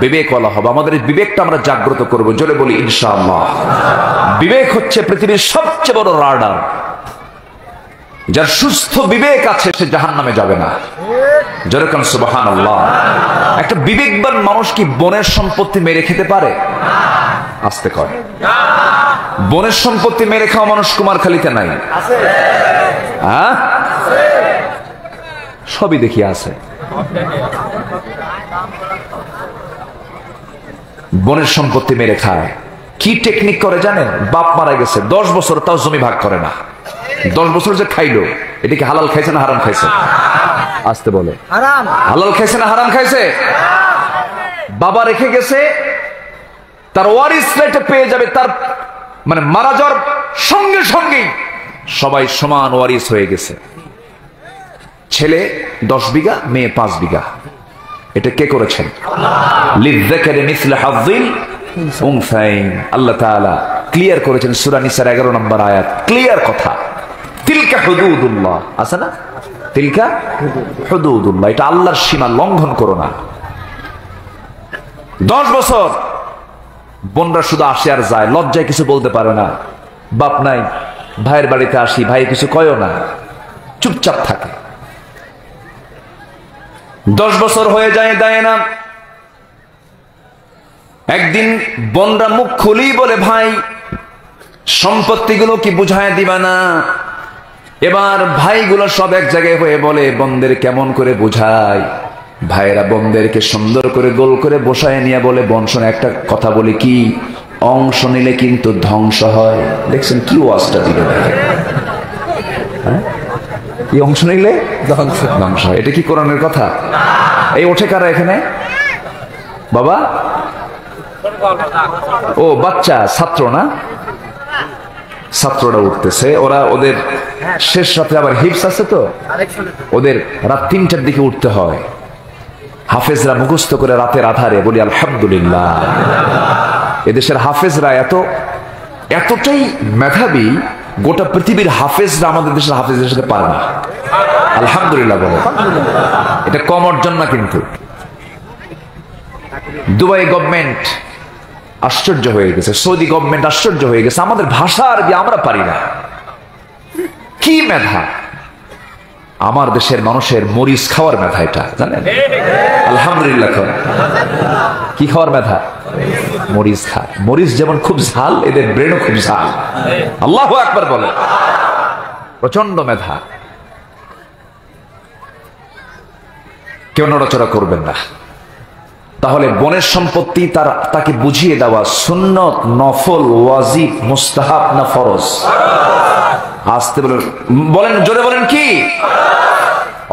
বিবেকওয়ালা হব। আমাদের এই বিবেকটা আমরা জাগ্রত করব। জোরে বলি ইনশাআল্লাহ। বিবেক হচ্ছে পৃথিবীর সবচেয়ে বড় রাডার। যার সুস্থ বিবেক আছে সে জাহান্নামে যাবে না। জোরে কোন সুবহানাল্লাহ। একটা বিবেকবান মানুষ কি বনের সম্পত্তি মেরে খেতে পারে? আস্তে কয়। বনের সম্পত্তি মেরে খাওয়া মানুষ কুমারখালীতে নাই? হ্যাঁ, সবই দেখি আছে। বনের সম্পত্তি মেরে খায়। কি টেকনিক করে জানেন? বাপ মারা গেছে 10 বছর, তাও জমি ভাগ করে না। 10 বছর যে খাইলো, এটা কি হালাল খাইছে না হারাম খাইছে? আসতে বলে। হালাল খাইছে না হারাম খাইছে? বাবা রেখে গেছে, তার ওয়ারিসরা এটা পেয়ে যাবে, তার মানে মারা যাওয়ার সঙ্গে সঙ্গেই সবাই সমান ওয়ারিস হয়ে গেছে। ছেলে 10 বিঘা, মেয়ে 5 বিঘা। এটা কে করেছেন? লিযযাকারি মিসলু হাযযিল উনসাইন। আল্লাহ তাআলা ক্লিয়ার করেছেন সূরা নিসার 11 নম্বর আয়াত। ক্লিয়ার কথা। তিলকা হুদুদুল্লাহ, আছে না? তিলকা হুদুদুল্লাহ, এটা আল্লাহর সীমা, লঙ্ঘন করো না। 10 বছর বোনরা শুধু আসে আর যায়, লজ্জায় কিছু বলতে পারে না। বাপ নাই, ভাইয়ের বাড়িতে আসি, ভাই কিছু কয়ও না, চুপচাপ থাকে। 10 বছর হয়ে যায়, দেয় না। একদিন বোনরা মুখ খুলি বলে, ভাই সম্পত্তিগুলো কি বুঝায় দিবা না? এবার ভাইগুলো সব এক জায়গায় হয়ে বলে, বোনদের কেমন করে বুঝায়? ভাইয়েরা বোনদেরকে সুন্দর করে গোল করে বসায় নিয়ে বলে, বোন শোনো একটা কথা বলি, কি অংশ নিলে কিন্তু ধ্বংস হয়। দেখছেন কি ওয়াজটা দিল? কি অংশ নিলে ধ্বংস হয়? এটা কি কোরআনের কথা? এই ওঠে কারা এখানে? বাবা, ও বাচ্চা, ছাত্র না? ছাত্ররা উঠতেছে, ওরা ওদের শেষ রাতে আবার হিপস আছে তো, ওদের রাত 3টার দিকে উঠতে হয়। হাফেজরা মুখস্থ করে রাতের আধারে, বলি আলহামদুলিল্লাহ। এদেশের হাফেজরা এতটাই মেধাবী, গোটা পৃথিবীর হাফেজরা আমাদের দেশের হাফেজদের সাথে পারে না। আলহামদুলিল্লাহ বলে। এটা কম অর্জন না কিন্তু। দুবাই গভর্নমেন্ট আশ্চর্য হয়ে গেছে, সৌদি গভর্নমেন্ট আশ্চর্য হয়ে গেছে, আমাদের ভাষা আরবি আমরা পারি না, কি মেধা! আমার দেশের মানুষের মরিচ খাওয়ার মেধা, এটা জানেন? আলহামদুলিল্লাহ। কি খাওয়ার মেধা? মরিচ খায়। মরিচ যেমন খুব ঝাল, এদের ব্রেনও খুব ঝাল। আল্লাহু আকবার বলে। প্রচন্ড মেধা। কেউ নড়াচড়া করবেন না। তাহলে বনের সম্পত্তি তাকে বুঝিয়ে দেওয়া সুন্নত, নফল, ওয়াজিব, মুস্তাহাব না ফরজ? আসতে বলেন, জোরে বলেন কি?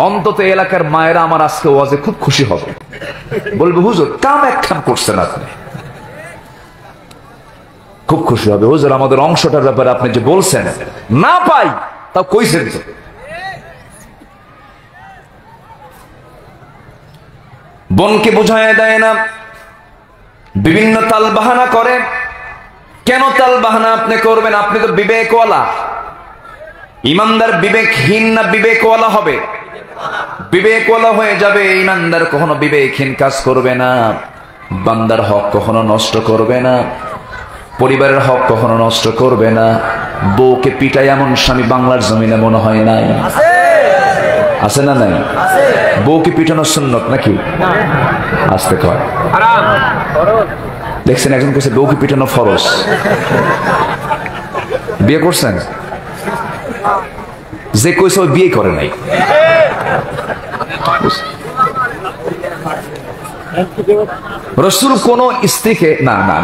অন্তত এলাকার মায়েরা আমার আজকে ওয়াজে খুব খুশি হবে, বলবে হুজুর কাম একখান করছেন আপনি, খুব খুশি হবে। হুজুর আমাদের অংশটার ব্যাপারে আপনি যে বলছেন, না পাই তা কইছেন তো। বোনকে বুঝায় দেয় না, বিভিন্ন তাল বাহানা করে। কেন তাল বাহানা আপনি করবেন? আপনি তো বিবেকওয়ালা। ইমানদার বিবেকহীন না বিবেকওয়ালা হবে? বিবেকওয়ালা হয়ে যাবে। ইমানদার কখনো বিবেকহীন কাজ করবে না, বান্দার হক কখনো নষ্ট করবে না, পরিবারের হক কখনো নষ্ট করবে না। বউকে পিটায় এমন স্বামী বাংলার জমিনে মনে হয় নাই? আছে না নাই? বউকে পিটানো সুন্নত নাকি? আসতে কয় দেখছেন একজন কইছে বউকে পিটানো ফরজ। বিয়ে করছেন? যে কইছে ওই বিয়ে করে নাই। রাসূল কোন স্ত্রীকে না না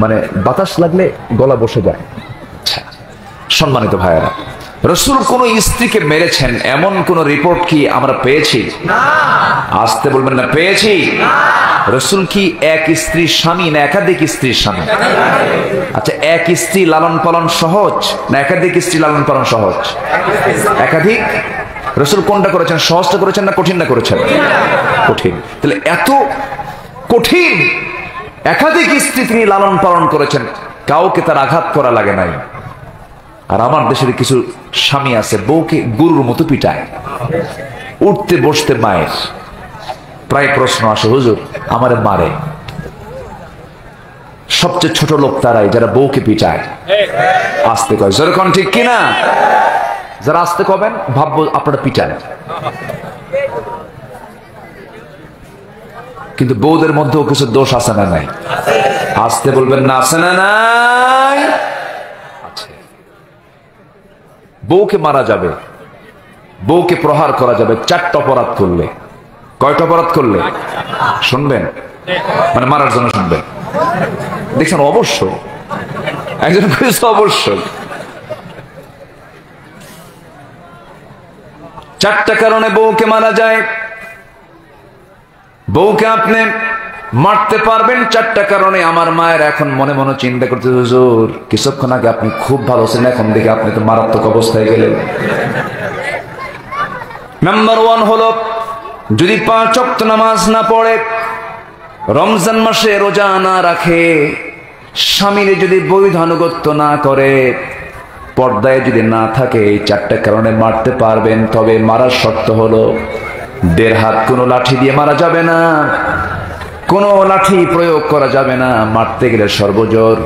মানে বাতাস লাগলে গলা বসে যায়। সম্মানিত ভাইয়েরা, রাসূল কোন স্ত্রীকে মেরেছেন এমন কোন রিপোর্ট কি আমরা পেয়েছি? আসতে বলবেন না, পেয়েছি? রাসূল কি এক স্ত্রীর স্বামী না একাধিক স্ত্রীর স্বামী? আচ্ছা, এক স্ত্রী লালন পালন সহজ না একাধিক স্ত্রী লালন পালন সহজ? একাধিক। রাসূল কোনটা করেছেন? সহজটা করেছেন না কঠিনটা করেছেন? কঠিন। তাহলে এত কঠিন একাধিক স্ত্রী তিনি লালন পালন করেছেন, কাউকে তার আঘাত করা লাগে নাই। আর আমার দেশের কিছু স্বামী আছে বউকে গরুর মতো পিটায়, উঠতে বসতে মায়ের। প্রায় প্রশ্ন আসে, হুজুর আমারে মারে। সবচেয়ে ছোট লোক তারাই যারা বউকে পিটায়। আসতে কয়, যেরকম ঠিক কিনা? যারা আসতে কবেন ভাববো আপনারা পিটায়, কিন্তু বউদের মধ্যেও কিছু দোষ আছে না নাই? আসতে বলবেন না, আছে না নাই? বউকে মারা যাবে, বউকে প্রহার করা যাবে 4টা অপরাধ করলে। কয়টা অপরাধ করলে? শুনবেন, মানে মারার জন্য শুনবেন। দেখছেন অবশ্যই একজন অবশ্যই 4টা কারণে বউকে মারা যায়। বউকে আপনি মারতে পারবেন 4টা কারণে। আমার মায়ের এখন মনে মনে চিন্তা করতে, হুজুর কিছুক্ষণ আগে আপনি খুব ভালো ছিলেন, এখন দেখে আপনি তো মারাত্মক অবস্থায় গেলেন। নাম্বার 1 হলো যদি 5 ওয়াক্ত নামাজ না পড়ে, রমজান মাসে রোজা না রাখে, স্বামীর যদি বৈধ আনুগত্য না করে, পর্দায় যদি না থাকে, এই 4টা কারণে মারতে পারবেন। তবে মারার শর্ত হলো 1.5 হাত কোনো লাঠি দিয়ে মারা যাবে না, কোনো লাঠি প্রয়োগ করা যাবে না। মারতে গেলে সর্বজোর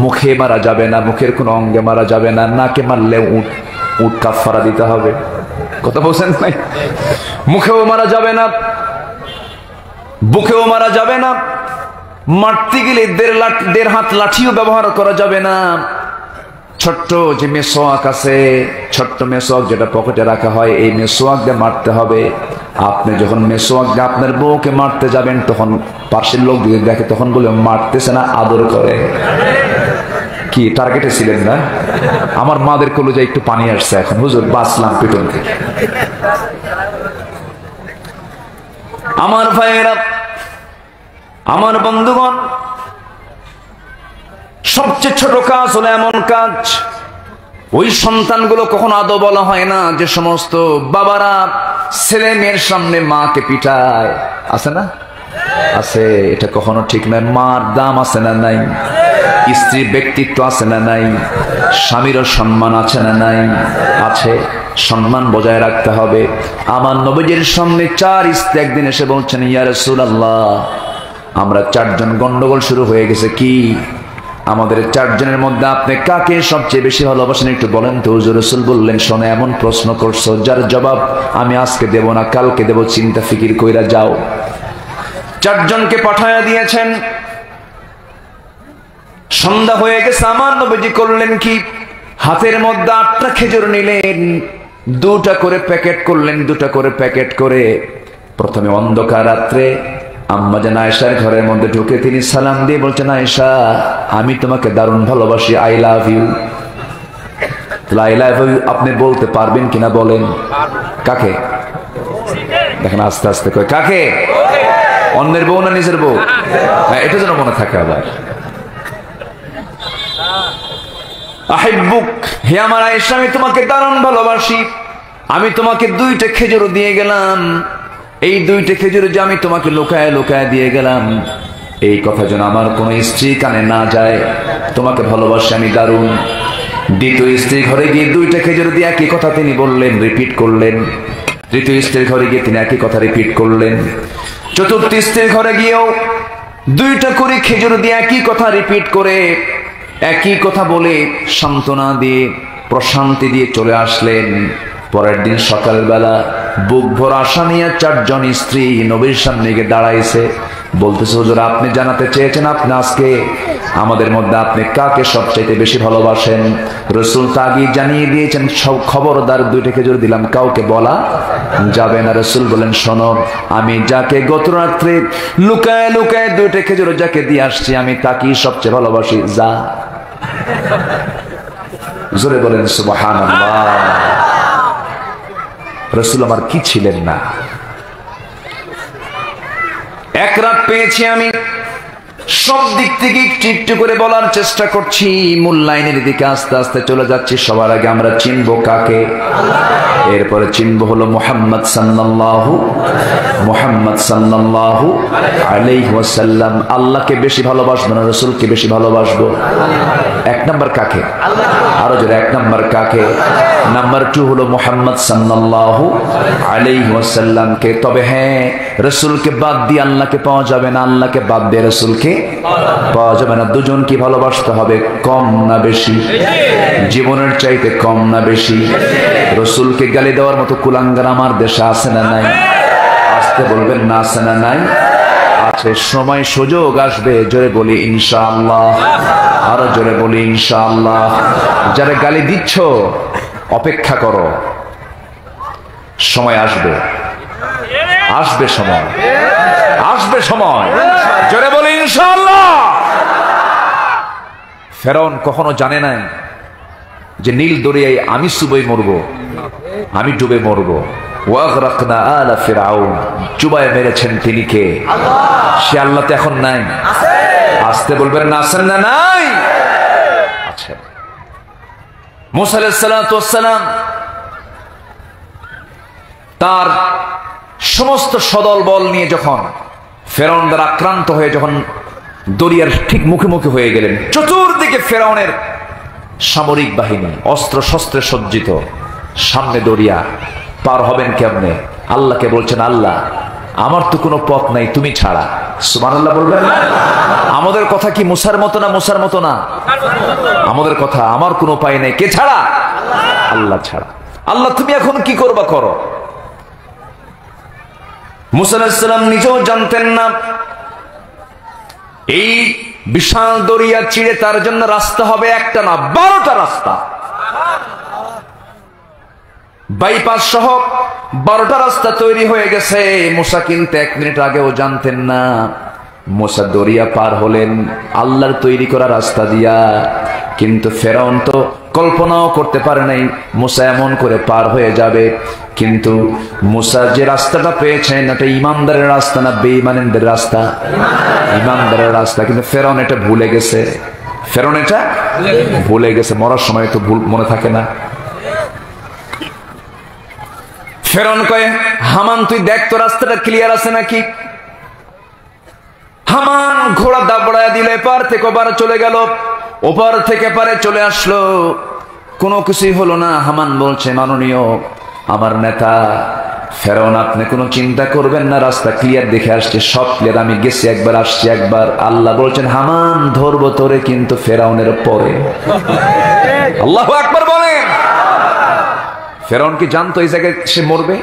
মুখে মারা যাবে না, মুখের কোনো অঙ্গে মারা যাবে না। নাকে মারলে উট কাফারা দিতে হবে। কথা বলছেন নাই? মুখেও মারা যাবে না, বুকেও মারা যাবে না। মারতে গেলে 1.5 হাত লাঠিও ব্যবহার করা যাবে না। ছোট্ট যে মেসোয়াক আছে, ছোট্ট মেসোয়াক যেটা পকেটে রাখা হয়, এই মেসোয়াক দিয়ে মারতে হবে। আপনি যখন মেসোয়াক দিয়ে আপনার বউকে মারতে যাবেন, তখন পাশের লোক যদি দেখে, তখন বলে মারতেছে না, আদর করে। কি টার্গেটে ছিলেন না? আমার মাদের কলেজে একটু পানি আসছে এখন, হুজুর বাঁচলাম পিটন থেকে। আমার ভাইয়েরা, আমার বন্ধুগণ, সবচেয়ে ছোট কাজ হলো এমন কাজ, ওই সন্তানগুলো কখনো আদৌ বলা হয় না। যে সমস্ত বাবারা ছেলে মেয়ের সামনে মাকে পিটায়, আছে না? আছে। এটা কখনো ঠিক নয়। মার দাম আছে না নাই? স্ত্রীর ব্যক্তিত্ব আছে না নাই? স্বামীরও সম্মান আছে না নাই? আছে। সম্মান বজায় রাখতে হবে। আমার নবীজির সামনে 4 স্ত্রী একদিন এসে বলছেন, ইয়া রাসূলুল্লাহ, আমরা চারজন, গন্ডগোল শুরু হয়ে গেছে। কি? আমাদের চারজনের মধ্যে আপনি কাকে সবচেয়ে বেশি ভালোবাসেন একটু বলেন তো। হুজুর রাসূল বললেন, শোনো, এমন প্রশ্ন করছো যার জবাব আমি আজকে দেব না, কালকে দেব, চিন্তা ফিকির কইরা যাও। চারজনকে পাঠায়া দিয়েছেন। সন্ধ্যা হয়ে গেছে। আমার নবীজি করলেন কি? হাতের মধ্যে 8টা খেজুর নিলেন, 2টা করে প্যাকেট করলেন, 2টা করে প্যাকেট করে প্রথমে অন্ধকার রাত্রে আম্মা জান আয়েশার ঘরের মধ্যে ঢুকে তিনি সালাম দিয়ে বলছেন, আয়েশা, আমি তোমাকে দারুণ ভালোবাসি, I love you. I love you আপনি বলতে পারবেন কিনা বলেন? কাকে? দেখেন আস্তে আস্তে কয়, কাকে? অন্যের বউ না নিজের বউ? হ্যাঁ, এটা যেন মনে থাকে। আবার আহিব্বুক, হে আমার আয়েশা, আমি তোমাকে দারুণ ভালোবাসি। আমি তোমাকে 2টা খেজুর দিয়ে গেলাম। এই 2টা খেজুর যে আমি তোমাকে লুকায় লুকায় দিয়ে গেলাম, এই কথা যেন আমার কোন স্ত্রী কানে না যায়। তোমাকে ভালোবাসি আমি দারুণ। দ্বিতীয় স্ত্রী ঘরে গিয়ে 2টা খেজুর দিয়ে একই কথা তিনি বললেন, রিপিট করলেন। তৃতীয় স্ত্রীর ঘরে গিয়ে তিনি একই কথা রিপিট করলেন। চতুর্থ স্ত্রীর ঘরে গিয়েও 2টা করে খেজুর দিয়ে একই কথা রিপিট করে, একই কথা বলে সান্ত্বনা দিয়ে প্রশান্তি দিয়ে চলে আসলেন। পরের দিন সকাল বেলা বুক ভরা আশা নিয়ে 4জন স্ত্রী নবীর সামনে গিয়ে দাঁড়াইছে। বলতেছে, হুজুর আপনি জানাতে চেয়েছেন আপনি আজকে আমাদের মধ্যে আপনি কাকে সবচাইতে বেশি ভালোবাসেন। রাসূল তা আগে জানিয়ে দিয়েছেন, সব খবরদার 2টা খেজুর দিলাম, কাউকে বলা যাবে না। রাসূল বলেন, শোনো, আমি যাকে গত রাত্রে লুকায় লুকায় 2টা খেজুর যাকে দিয়ে আসছি, আমি তাকেই সবচেয়ে ভালোবাসি। যা। জোরে বলেন সুবহানাল্লাহ। রাসূল আমার কি ছিলেন না? এক রাত পেয়েছি আমি, সব দিক থেকে একটু করে বলার চেষ্টা করছি, মূল লাইনের দিকে আস্তে আস্তে চলে যাচ্ছি। সবার আগে আমরা চিনবো কাকে? এরপরে চিনবো হলো মুহাম্মদ সাল্লাল্লাহু আলাইহি ওয়াসাল্লাম। আল্লাহকে বেশি ভালোবাসবো না রাসূলকে বেশি ভালোবাসবো? 1 নাম্বার কাকে? আরো জোরে, 1 নাম্বার কাকে? নাম্বার 2 হলো মুহাম্মদ সাল্লাল্লাহু আলাইহি ওয়াসাল্লামকে। তবে হ্যাঁ, রাসূলকে বাদ দিয়ে আল্লাহকে পাওয়া যাবে না, আল্লাহকে বাদ দিয়ে রাসূলকে পাওয়া যাবে না। দুজনকে ভালোবাসতে হবে, কম না বেশি? জীবনের চাইতে কম না বেশি? রাসূলকে গালি দেওয়ার মতো কুলাঙ্গার আমার দেশে আছে না নাই? আসতে বলবেন না, আছে না নাই? আছে। সময় সুযোগ আসবে, জোরে বলি ইনশাআল্লাহ। আরো জোরে বলি ইনশাআল্লাহ। যারা গালি দিচ্ছ অপেক্ষা করো, সময় আসবে, আসবে সময়, আসবে সময়, জোরে বলি ইনশাআল্লাহ। ফেরাউন কখনো জানে নাই যে নীল দরিয়ায় আমি চুবে মরবো, আমি ডুবে মরবো। ওয়াগরাকনা আলা ফিরআউন, চুবায় মেরেছেন তিনি কে? সে আল্লাহ তো এখন নাই। আসতে বলবেন না, আছেন না নাই? আচ্ছা, মুসা আলাইহিস সালাতু ওয়াস সালাম তার সমস্ত সদল বল নিয়ে যখন ফেরাউন দ্বারা আক্রান্ত হয়ে যখন দরিয়ার ঠিক মুখে মুখে হয়ে গেলেন, চতুর্দিকে ফেরাউনের সামরিক বাহিনী অস্ত্র শস্ত্রে সজ্জিত, সামনে দরিয়া, পার হবেন কেমনে? আল্লাহকে বলছেন, আল্লাহ আমার তো কোনো পথ নাই, তুমি ছাড়া। সুবহানাল্লাহ বলবেন। আমাদের কথা কি মুসার মতো না? মুসার মতো না আমাদের কথা। আমার কোনো উপায় নেই, কে ছাড়া? আল্লাহ ছাড়া। আল্লাহ তুমি এখন কি করবা করো। মুসা আলাইহিস সালাম নিজেও জানতেন না এই বিশাল দরিয়া চিড়ে তার জন্য রাস্তা হবে একটা না, 12টা রাস্তা, বাইপাস সহ 12টা রাস্তা তৈরি হয়ে গেছে। মুসা কিন্তু 1 মিনিট আগেও জানতেন না। মুসা দরিয়া পার হলেন আল্লাহর তৈরি করা রাস্তা দিয়া, কিন্তু ফেরাউন তো কল্পনাও করতে পারে নাই মুসা এমন করে পার হয়ে যাবে। কিন্তু মুসা যে রাস্তাটা পেয়েছেন এটা ইমানদারের রাস্তা না বেঈমানদের রাস্তা? ইমানদারের রাস্তা। কিন্তু ফেরাউন এটা ভুলে গেছে। ফেরাউন এটা ভুলে গেছে। মরার সময় তো ভুল মনে থাকে না। ফেরাউন কয়ে, হামান তুই দেখ তো রাস্তাটা ক্লিয়ার আছে নাকি? হামান ঘোড়া দাবড়ায় দিলে পার থেকে ওপারে চলে গেল, ওপার থেকে পারে চলে আসলো, কোনো কিছুই হলো না। হামান বলছে, মাননীয় আমার নেতা, ফেরাউন আপনি কোনো চিন্তা করবেন না, রাস্তা ক্লিয়ার দেখে আসছে, সব ক্লিয়ার, আমি গেছি একবার আসছি একবার। আল্লাহ বলছেন হামান ধরবো তোরে কিন্তু ফেরাউনের পরে। আল্লাহু আকবার বলেন। ফেরাউন কি জানতো এই জায়গায় সে মরবে?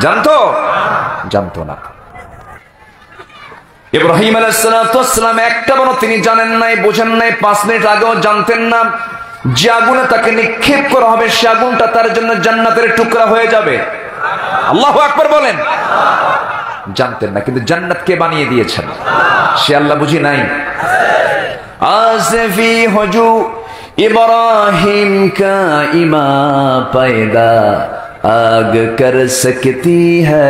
জানতো? জানতো না। ইব্রাহিম আলাইহিস সালাম একটা বড় তিনি জানেন নাই, বোঝেন নাই, 5 মিনিট আগেও জানতেন না যে আগুনে তাকে নিক্ষেপ করা হবে, সে আগুনটা তার জন্য জান্নাতের টুকরা হয়ে যাবে। আল্লাহু আকবার বলেন। জানতেন না, কিন্তু জান্নাত কে বানিয়ে দিয়েছেন? সে আল্লাহ বুঝি নাই? আসফি হুজু ইব্রাহিম কা ইমা পায়দা आग कर सकती है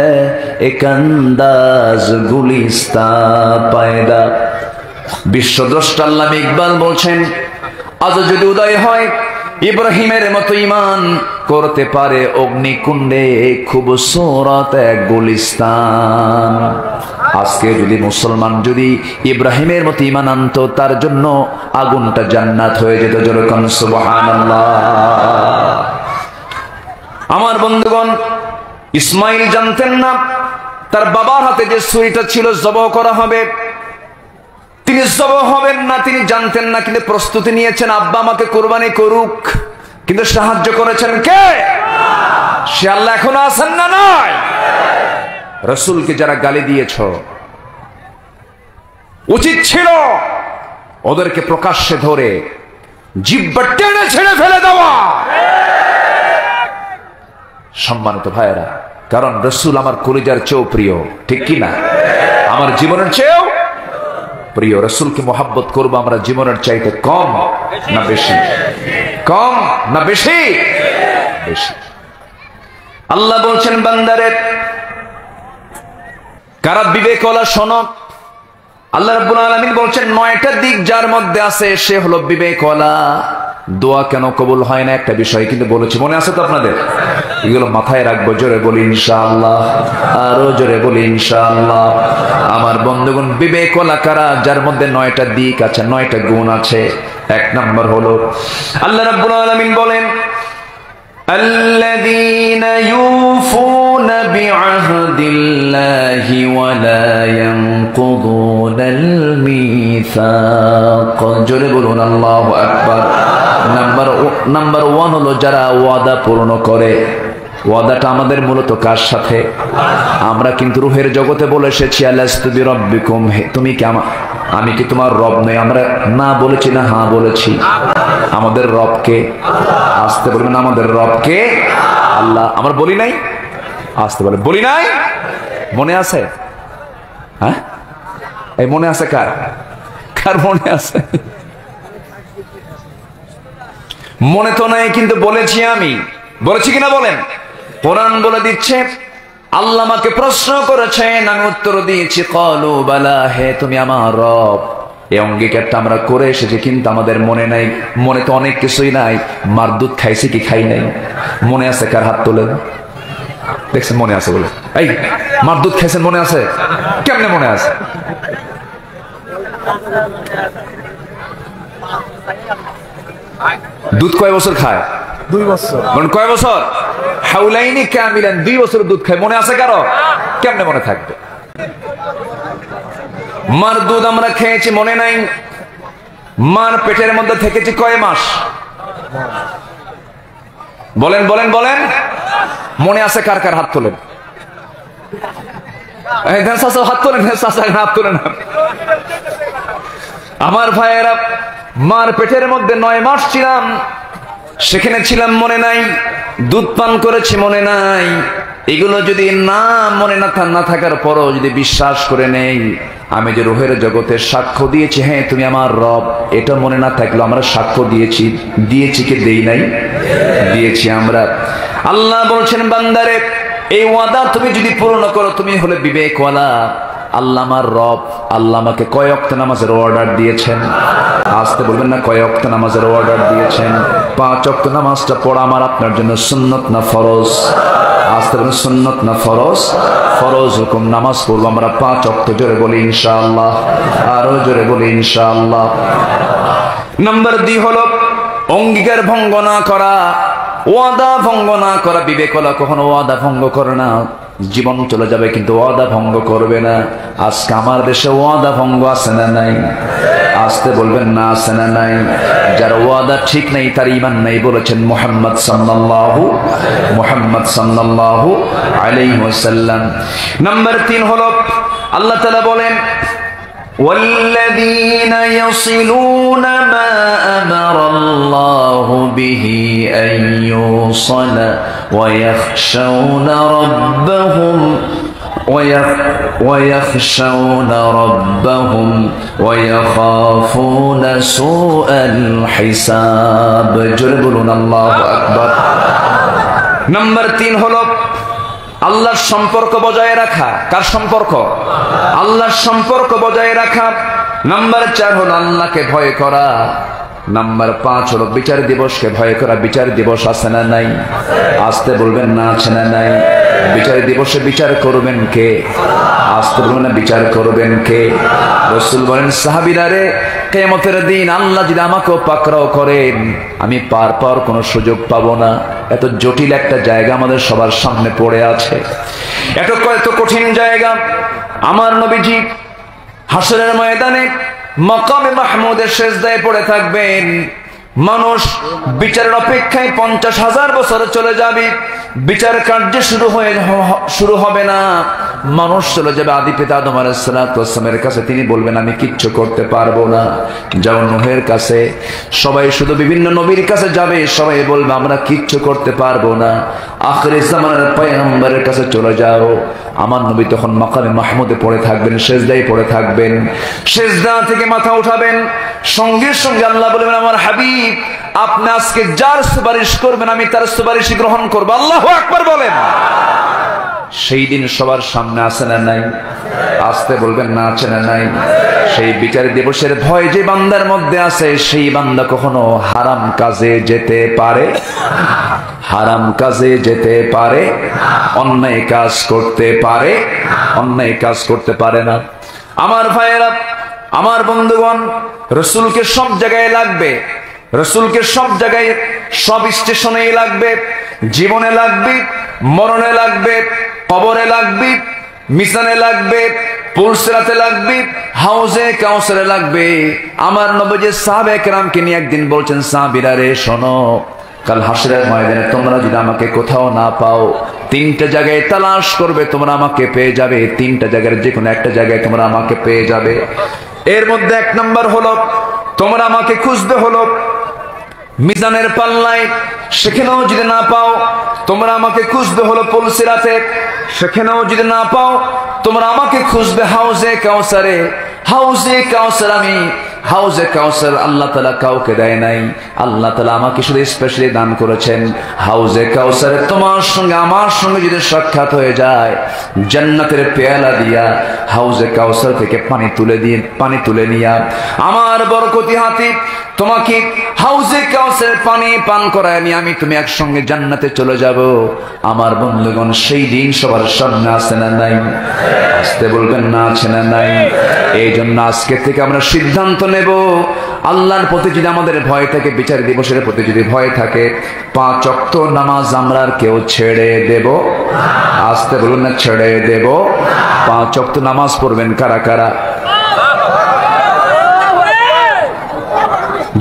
एक अंदाज गुलिस्ता पैदा। বিশ্বদ্রষ্টা আল্লামা ইকবাল বলছেন আজ যদি উদয় হয় ইব্রাহিমের মতো ঈমান করতে পারে অগ্নিকুণ্ডে খুবসুরত এক গুলিস্তান। আজকে যদি মুসলমান যদি ইব্রাহিমের মতো ঈমান আনতো, তার জন্য আগুনটা জান্নাত হয়ে যেত। যেরকম সুবহানাল্লাহ। আমার বন্ধুগণ, ইসমাইল জানতেন না তার বাবার হাতে যে ছুরিটা ছিল জবাহ করা হবে, তিনি জবাহ হবেন না, তিনি জানতেন না, কিন্তু প্রস্তুতি নিয়েছেন আব্বা আমাকে কুরবানি করুক। কিন্তু সাহায্য করেছেন কে? সে আল্লাহ এখনো আছেন না নাই? রাসূলকে যারা গালি দিয়েছ, উচিত ছিল ওদেরকে প্রকাশ্যে ধরে জিহ্বা টেনে ছেড়ে ফেলে দেওয়া। সম্মানিত ভাইয়েরা, কারণ রাসূল আমার কলিজার চেয়েও প্রিয়, ঠিক কি না? আমার জীবনের চেয়েও প্রিয়। রাসূলকে মহব্বত করবো আমরা জীবনের চাইতে কম না বেশি? কম না বেশি? বেশি। আল্লাহ বলছেন বান্দারে কারা বিবেকওয়ালা শোনো। আল্লাহ রাব্বুল আলামিন বলছেন 9টা দিক যার মধ্যে আছে সে হলো বিবেকওয়ালা। দোয়া কেন কবুল হয় না একটা বিষয় কিন্তু বলেছি, মনে আছে তো আপনাদের? এগুলো মাথায় রাখবো। জোরে বলি ইনশাআল্লাহ, আরো জোরে বলি ইনশাআল্লাহ। আমার বন্ধুগণ, বিবেকওয়ালা কারা? যার মধ্যে 9টা দিক আছে, 9টা গুণ আছে। 1 নম্বর হলো আল্লাহ রাব্বুল আলামিন বলেন الذين يوفون بعهد الله ولا ينقضون الميثاق। জোরে বলুন আল্লাহু আকবার। নাম্বার 1 হলো যারা ওয়াদা পূর্ণ করে। ওয়াদাটা আমাদের মূলত কার সাথে? আমরা কিন্তু রূহের জগতে বলে এসেছি আলাস্তু বিরাব্বিকুম, তুমি কি আমি কি তোমার রব নই? আমরা না বলেছি না হ্যাঁ বলেছি? আমাদের রবকে আসতে বলবেন, আমাদের রবকে আল্লাহ। আমরা বলি নাই? আসতে বলে বলি নাই? মনে আছে? হ্যাঁ, এই মনে আছে কার? কার মনে আছে? মনে তো নাই, কিন্তু বলেছি আমি। বলেছি কিনা বলেন? কোরআন বলে দিচ্ছে, আল্লাহ আমাকে প্রশ্ন করেছেন, আমি উত্তর দিয়েছি ক্বালু বালা, হে তুমি আমার রব। এই অঙ্গীকারটা আমরা করে এসেছি, কিন্তু আমাদের মনে নাই। মনে তো অনেক কিছুই নাই। মার দুধ খাইছি কি খাই নাই? মনে আছে কার? হাত তোলেন। দেখছেন মনে আছে বলে? এই মার দুধ খাইছেন মনে আছে? কেমনে মনে আছে? দুধ কয় বছর খায়? 2 বছর। কয় বছর? হাউলাইনি কামিলান, 2 বছর দুধ খায়। মনে আছে কারো? কেমনে মনে থাকবে? মার দুধ আমরা খেয়েছি, মনে নাই। মার পেটের মধ্যে থেকেছি কয় মাস? বলেন বলেন বলেন। মনে আছে কার কার? হাত তোলেন। হাত তোলেন, হাত তোলেন। আমার ভাইয়েরা, মার পেটের মধ্যে 9 মাস ছিলাম, সেখানে ছিলাম, মনে নাই। দুধ পান করেছি, মনে নাই। এগুলো যদি না মনে না থাকার পরও যদি বিশ্বাস করে নেই আমি যে রূহের জগতে সাক্ষ্য দিয়েছি হ্যাঁ তুমি আমার রব, এটা মনে না থাকলেও আমরা সাক্ষ্য দিয়েছি কি দেই নাই? দিয়েছি আমরা। আল্লাহ বলছেন বান্দারে, এই ওয়াদা তুমি যদি পূর্ণ করো তুমি হলে বিবেকওয়ালা। আল্লাহ আমার রব, আল্লাহ আমাকে কয় ওয়াক্ত নামাজের অর্ডার দিয়েছেন? আসতে বলবেন না, কয় ওয়াক্ত নামাজের অর্ডার দিয়েছেন? 5 ওয়াক্ত নামাজটা পড়া আমার আপনার জন্য সুন্নত না ফরজ? আসতে বলবেন সুন্নত না ফরজ? ফরজ হুকুম নামাজ পড়বো আমরা 5 ওয়াক্ত। জোরে বলি ইনশাআল্লাহ, আরো জোরে বলি ইনশাআল্লাহ। নাম্বার 2 হলো অঙ্গীকার ভঙ্গ না করা। ওয়াদা ভঙ্গ না করা, বিবেকওয়ালা কখনো ওয়াদা ভঙ্গ করে না। জীবন চলে যাবে কিন্তু ওয়াদা ভঙ্গ করবে না। আজকে আমার দেশে ওয়াদা ভঙ্গ আছে না নাই? আসতে বলবেন না আছে না নাই? যার ওয়াদা ঠিক নাই তার ঈমান নাই বলেছেন মুহাম্মদ সাল্লাল্লাহু আলাইহি ওয়াসাল্লাম। নাম্বার 3 হলো আল্লাহ তাআলা বলেন والذين يصلون ما أمر الله به أن يوصل ويخشون ربهم ويخافون سوء الحساب جربون الله أكبر نمبر 3 হলো আল্লাহর সম্পর্ক বজায় রাখা। কার সম্পর্ক? আল্লাহর সম্পর্ক বজায় রাখা। নাম্বার 4 হলো আল্লাহকে ভয় করা। নাম্বার 5 হলো বিচার দিবসকে ভয় করা। বিচার দিবস আছে না নাই? আসতে বলবেন না আছে না নাই? বিচার দিবসে বিচার করবেন কে? আসতে বলবেন না বিচার করবেন কে? রাসূল বলেন সাহাবীরা রে, কিয়ামতের দিন আল্লাহ যদি আমাকেও পাকড়াও করেন আমি পার পাওয়ার কোনো সুযোগ পাবো না। এত জটিল একটা জায়গা আমাদের সবার সামনে পড়ে আছে, এত কঠিন জায়গা। আমার নবীজি হাসরের ময়দানে মাকামে মাহমুদের সিজদায় পড়ে থাকবেন। মানুষ বিচারের অপেক্ষায় 50,000 বছর চলে যাবে, বিচার কার্য শুরু হবে না। মানুষ চলে যাবে আদি পিতা আদম আলাইহিস সালামের কাছে। তিনি বলবেন আমি কিচ্ছু করতে পারবো না। যাও নূহের কাছে, সবাই শুধু বিভিন্ন নবীর কাছে যাবে, সবাই বলবে আমরা কিচ্ছু করতে পারবো না। আখির জামানার পয়গম্বরের কাছে চলে যাও। আমার নবী তখন মাকামে মাহমুদে পড়ে থাকবেন, সিজদায় পড়ে থাকবেন। সিজদা থেকে মাথা উঠাবেন, সঙ্গে সঙ্গে আল্লাহ বলবেন আমার হাবিব আপনি আজকে যার সুপারিশ করবেন আমি তার সুপারিশ গ্রহণ করব। আল্লাহু আকবার বলেন। সেই দিন সবার সামনে আছে না নাই? আসতে বলবেন না আছে না নাই? সেই বিচার দিবসের ভয় যে বান্দার মধ্যে আছে, সেই বান্দা কখনো হারাম কাজে যেতে পারে? হারাম কাজে যেতে পারে? অন্যায় কাজ করতে পারে? অন্যায় কাজ করতে পারে না। আমার ভাইয়েরা, আমার বন্ধুগণ, রাসূলকে সব জায়গায় লাগবে। রাসূলকে সব জায়গায়, সব স্টেশনেই লাগবে। জীবনে লাগবে, মরণে লাগবে, কবরে লাগবে, মিজানে লাগবে, পুলসিরাতে লাগবে, হাউজে কাউসারে লাগবে। আমার নবী সাহাবায়ে কেরামকে নিয়ে একদিন বলছেন সাহাবীরা রে শোনো, কাল হাসরের ময়দানে তোমরা যদি আমাকে কোথাও না পাও, 3টা জায়গায় তালাশ করবে, তোমরা আমাকে পেয়ে যাবে। 3টা জায়গার যে কোনো একটা জায়গায় তোমরা আমাকে পেয়ে যাবে। এর মধ্যে 1 নাম্বার হলো তোমরা আমাকে খুঁজবে হলো মিজানের পাল্লায়, সেখানেও যদি না পাও তোমরা আমাকে খুঁজবে হলো পুলসিরাতে, সেখানেও যদি না পাও তোমরা আমাকে খুঁজবে হাউজে কাউসারে। হাউজে কাউসার আমি, হাউজে কাউসার আল্লাহ তাআলা কাউকে দেয় নাই, আল্লাহ তাআলা আমাকে শুধু স্পেশালি দান করেছেন। হাউজে কাউসারে তোমার সঙ্গে আমার সঙ্গে যদি সাক্ষাৎ হয়ে যায়, জান্নাতের পেয়ালা দিয়া হাউজে কাউসার থেকে পানি তুলে নিয়া আমার বরকতি হাতে তোমাকে হাউজে কাউসারের পানি পান করায় নিয়ে তুমি একসঙ্গে জান্নাতে চলে যাব। আমার বন্ধুগণ, সেই দিন সবার সামনে আছে না নাই? আসতে বলবেন না আছে না নাই? এই জন্য আজকে থেকে আমরা সিদ্ধান্ত নেব, আল্লাহর প্রতি যদি আমাদের ভয় থাকে, বিচার দিবসের প্রতি যদি ভয় থাকে, 5 ওয়াক্ত নামাজ আমরা আর কেউ ছেড়ে দেব? আসতে বলুন না, ছেড়ে দেব। 5 ওয়াক্ত নামাজ পড়বেন কারা কারা?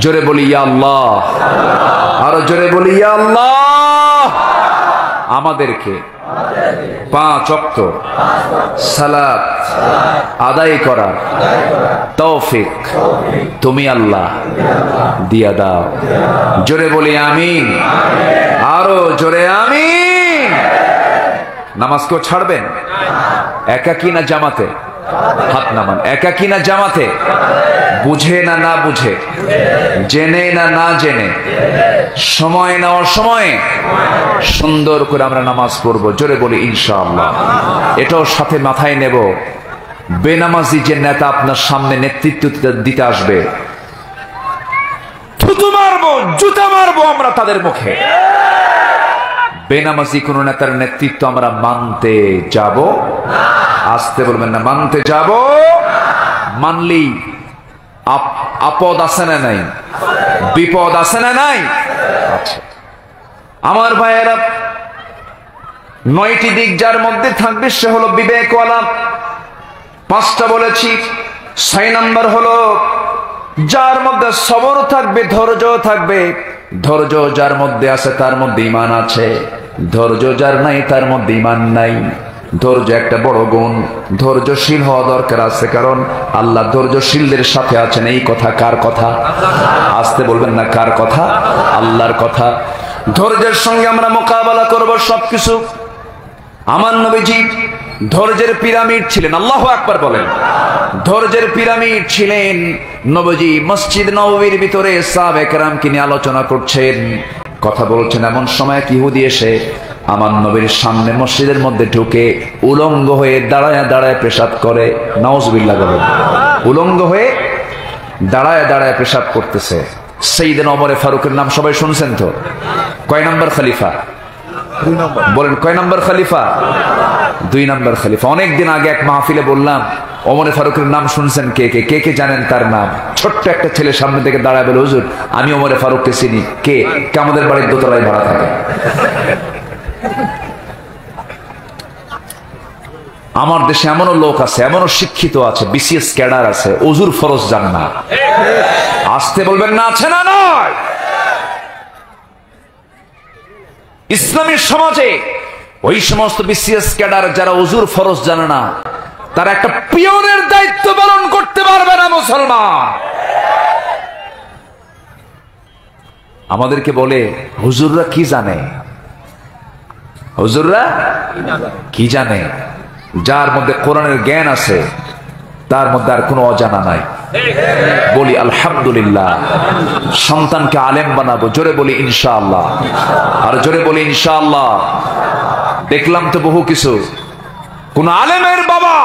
জোরে বলি ইয়া আল্লাহ, আরো জোরে বলি ইয়া আল্লাহ। আমাদেরকে 5 ওয়াক্ত সালাত আদায় করার তৌফিক তুমি আল্লাহ দিয়া দাও। জোরে বলি আমিন, আরো জোরে আমিন। নামাজ কেউ ছাড়বেন? একাকী না জামাতে? হাত নামান। একাকী না জামাতে? বুঝে না না বুঝে? জেনে না না জেনে? সময় না অসময়ে? সুন্দর করে আমরা নামাজ পড়বো। জোরে বলি ইনশাআল্লাহ। এটাও সাথে মাথায় নেব, বেনামাজি যে নেতা আপনার সামনে নেতৃত্ব দিতে আসবে, থুতু মারবো, জুতা মারবো আমরা তাদের মুখে। বেনামাজি কোন নেতার নেতৃত্ব আমরা মানতে যাব? আসতে বলবেন না, মানতে যাব। মানলেই আপদ আছে না নাই? বিপদ আছে না নাই? আচ্ছা, আমার ভাইয়েরা, 9টি দিক যার মধ্যে থাকবে সে হলো বিবেকওয়ালা। 5টা বলেছি। 6 নাম্বার হলো যার মধ্যে সবর থাকবে, ধৈর্য থাকবে। ধৈর্য যার মধ্যে আছে তার মধ্যে ঈমান আছে, ধৈর্য যার নাই তার মধ্যে ঈমান নাই। ধৈর্য একটা বড় গুণ, ধৈর্যশীল হওয়া দরকার আছে, কারণ আল্লাহ ধৈর্যশীলদের সাথে আছেন। এই কথা কার কথা? আসতে বলবেন না, কার কথা? আল্লাহর কথা। ধৈর্যের সঙ্গে আমরা মোকাবেলা করব সবকিছু। আমার নবীজি ধৈর্যের পিরামিড ছিলেন। আল্লাহু আকবার বলেন। ধৈর্যের পিরামিড ছিলেন নবীজি। মসজিদ নববীর ভিতরে সাহাবায়ে কেরামকে নিয়ে আলোচনা করছেন, কথা বলছেন। এমন সময় এক ইহুদি এসে আমার নবীর সামনে মসজিদের মধ্যে ঢুকে উলঙ্গ হয়ে দাঁড়ায় দাঁড়ায় পেশাব করে। নাউজুবিল্লাহ বলেন। উলঙ্গ হয়ে দাঁড়ায় দাঁড়ায় পেশাব করতেছে। সাইয়েদনা ওমর ফারুকের নাম সবাই শুনছেন তো? কয় নম্বর খলিফা? বলেন, কয় নম্বর খলিফা? 2 নম্বর খলিফা। অনেকদিন আগে এক মাহফিলে বললাম, ওমর ফারুকের নাম শুনছেন কে কে? কে কে জানেন তার নাম? ছোট্ট একটা ছেলে সামনে থেকে দাঁড়ায় বলে, হুজুর আমি ওমর ফারুককে চিনি। কে? আমাদের বাড়ির দোতলায় ভাড়া থাকে। আমার দেশে এমনও লোক আছে, এমনও শিক্ষিত আছে, বিসিএস ক্যাডার আছে, ওজুর ফরজ জান না। আসতে বলবেন না, আছে না নয়? ইসলামী সমাজে ওই সমস্ত বিসিএস ক্যাডার যারা ওজুর ফরজ জানে না, তারা একটা পিয়নের দায়িত্ব পালন করতে পারবে না মুসলমান। আমাদেরকে বলে হুজুররা কি জানে? হুজুররা কি জানে? যার মধ্যে কোরআনের জ্ঞান আছে তার মধ্যে আর কোনো অজানা নাই। বলি আলহামদুলিল্লাহ। সন্তানকে আলেম বানাবো, জোরে বলি ইনশাআল্লাহ। আর জোরে বলি ইনশাআল্লাহ। দেখলাম তো বহু কিছু, কোন আলেমের বাবা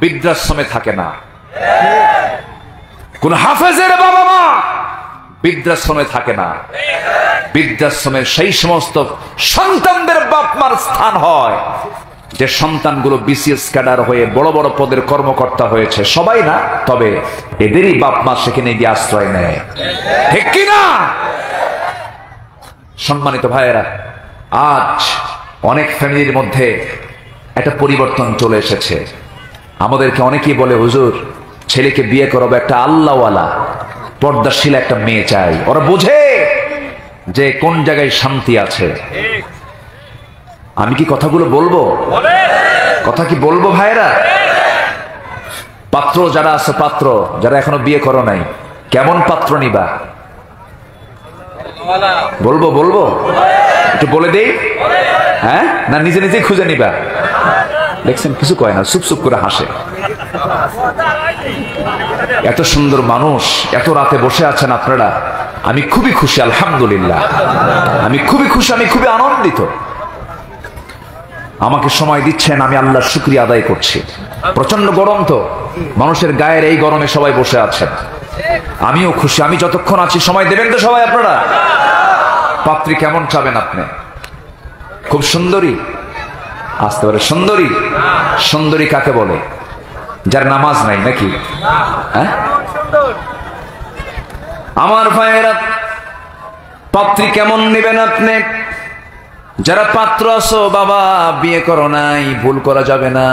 বৃদ্ধাশ্রমে থাকে না, কোন হাফেজের বাবা মা বৃদ্ধাশ্রমে থাকে না। বৃদ্ধাশ্রমে সেই সমস্ত সন্তানদের বাপ মার স্থান হয় যে সন্তানগুলো বিসিএস ক্যাডার হয়ে বড় বড় পদের কর্মকর্তা হয়েছে। সবাই না, তবে এদেরই বাপ মা সেখানে গিয়ে আশ্রয় নেয়, ঠিক কিনা? সম্মানিত ভাইয়েরা, আজ অনেক ফ্যামিলির মধ্যে একটা পরিবর্তন চলে এসেছে। আমাদেরকে অনেকেই বলে, হুজুর ছেলেকে বিয়ে করাবো, একটা আল্লাহওয়ালা পর্দাশীল একটা মেয়ে চাই। ওরা বোঝে যে কোন জায়গায় শান্তি আছে। আমি কি কথাগুলো বলবো? কথা কি বলবো ভাইরা? পাত্র যারা আছে, পাত্র যারা এখনো বিয়ে করো নাই, কেমন পাত্র নিবা? বলবো বলবো একটু বলে দেই? হ্যাঁ, না নিজে নিজেই খুঁজে নিবা? দেখছেন কিছু কয় না, চুপ চুপ করে হাসে। এত সুন্দর মানুষ এত রাতে বসে আছেন আপনারা, আমি খুবই খুশি, আলহামদুলিল্লাহ। আমি খুবই খুশি, আমি খুবই আনন্দিত। আমাকে সময় দিচ্ছেন, আমি আল্লাহর শুকরিয়া আদায় করছি। প্রচন্ড গরম তো, মানুষের গায়ের এই গরমে সবাই বসে আছেন। আমিও খুশি। আমি যতক্ষণ আছি সময় দেবেন তো সবাই আপনারা? পাত্রী কেমন চাবেন আপনি? খুব সুন্দরী আসতে পারে? সুন্দরী? সুন্দরী কাকে বলে? যার নামাজ নাই নাকি? হ্যাঁ, আমার ভাইয়েরা, পাত্রী কেমন নেবেন আপনি? যারা পাত্র আছো, বাবা বিয়ে করো নাই, ভুল করা যাবে না।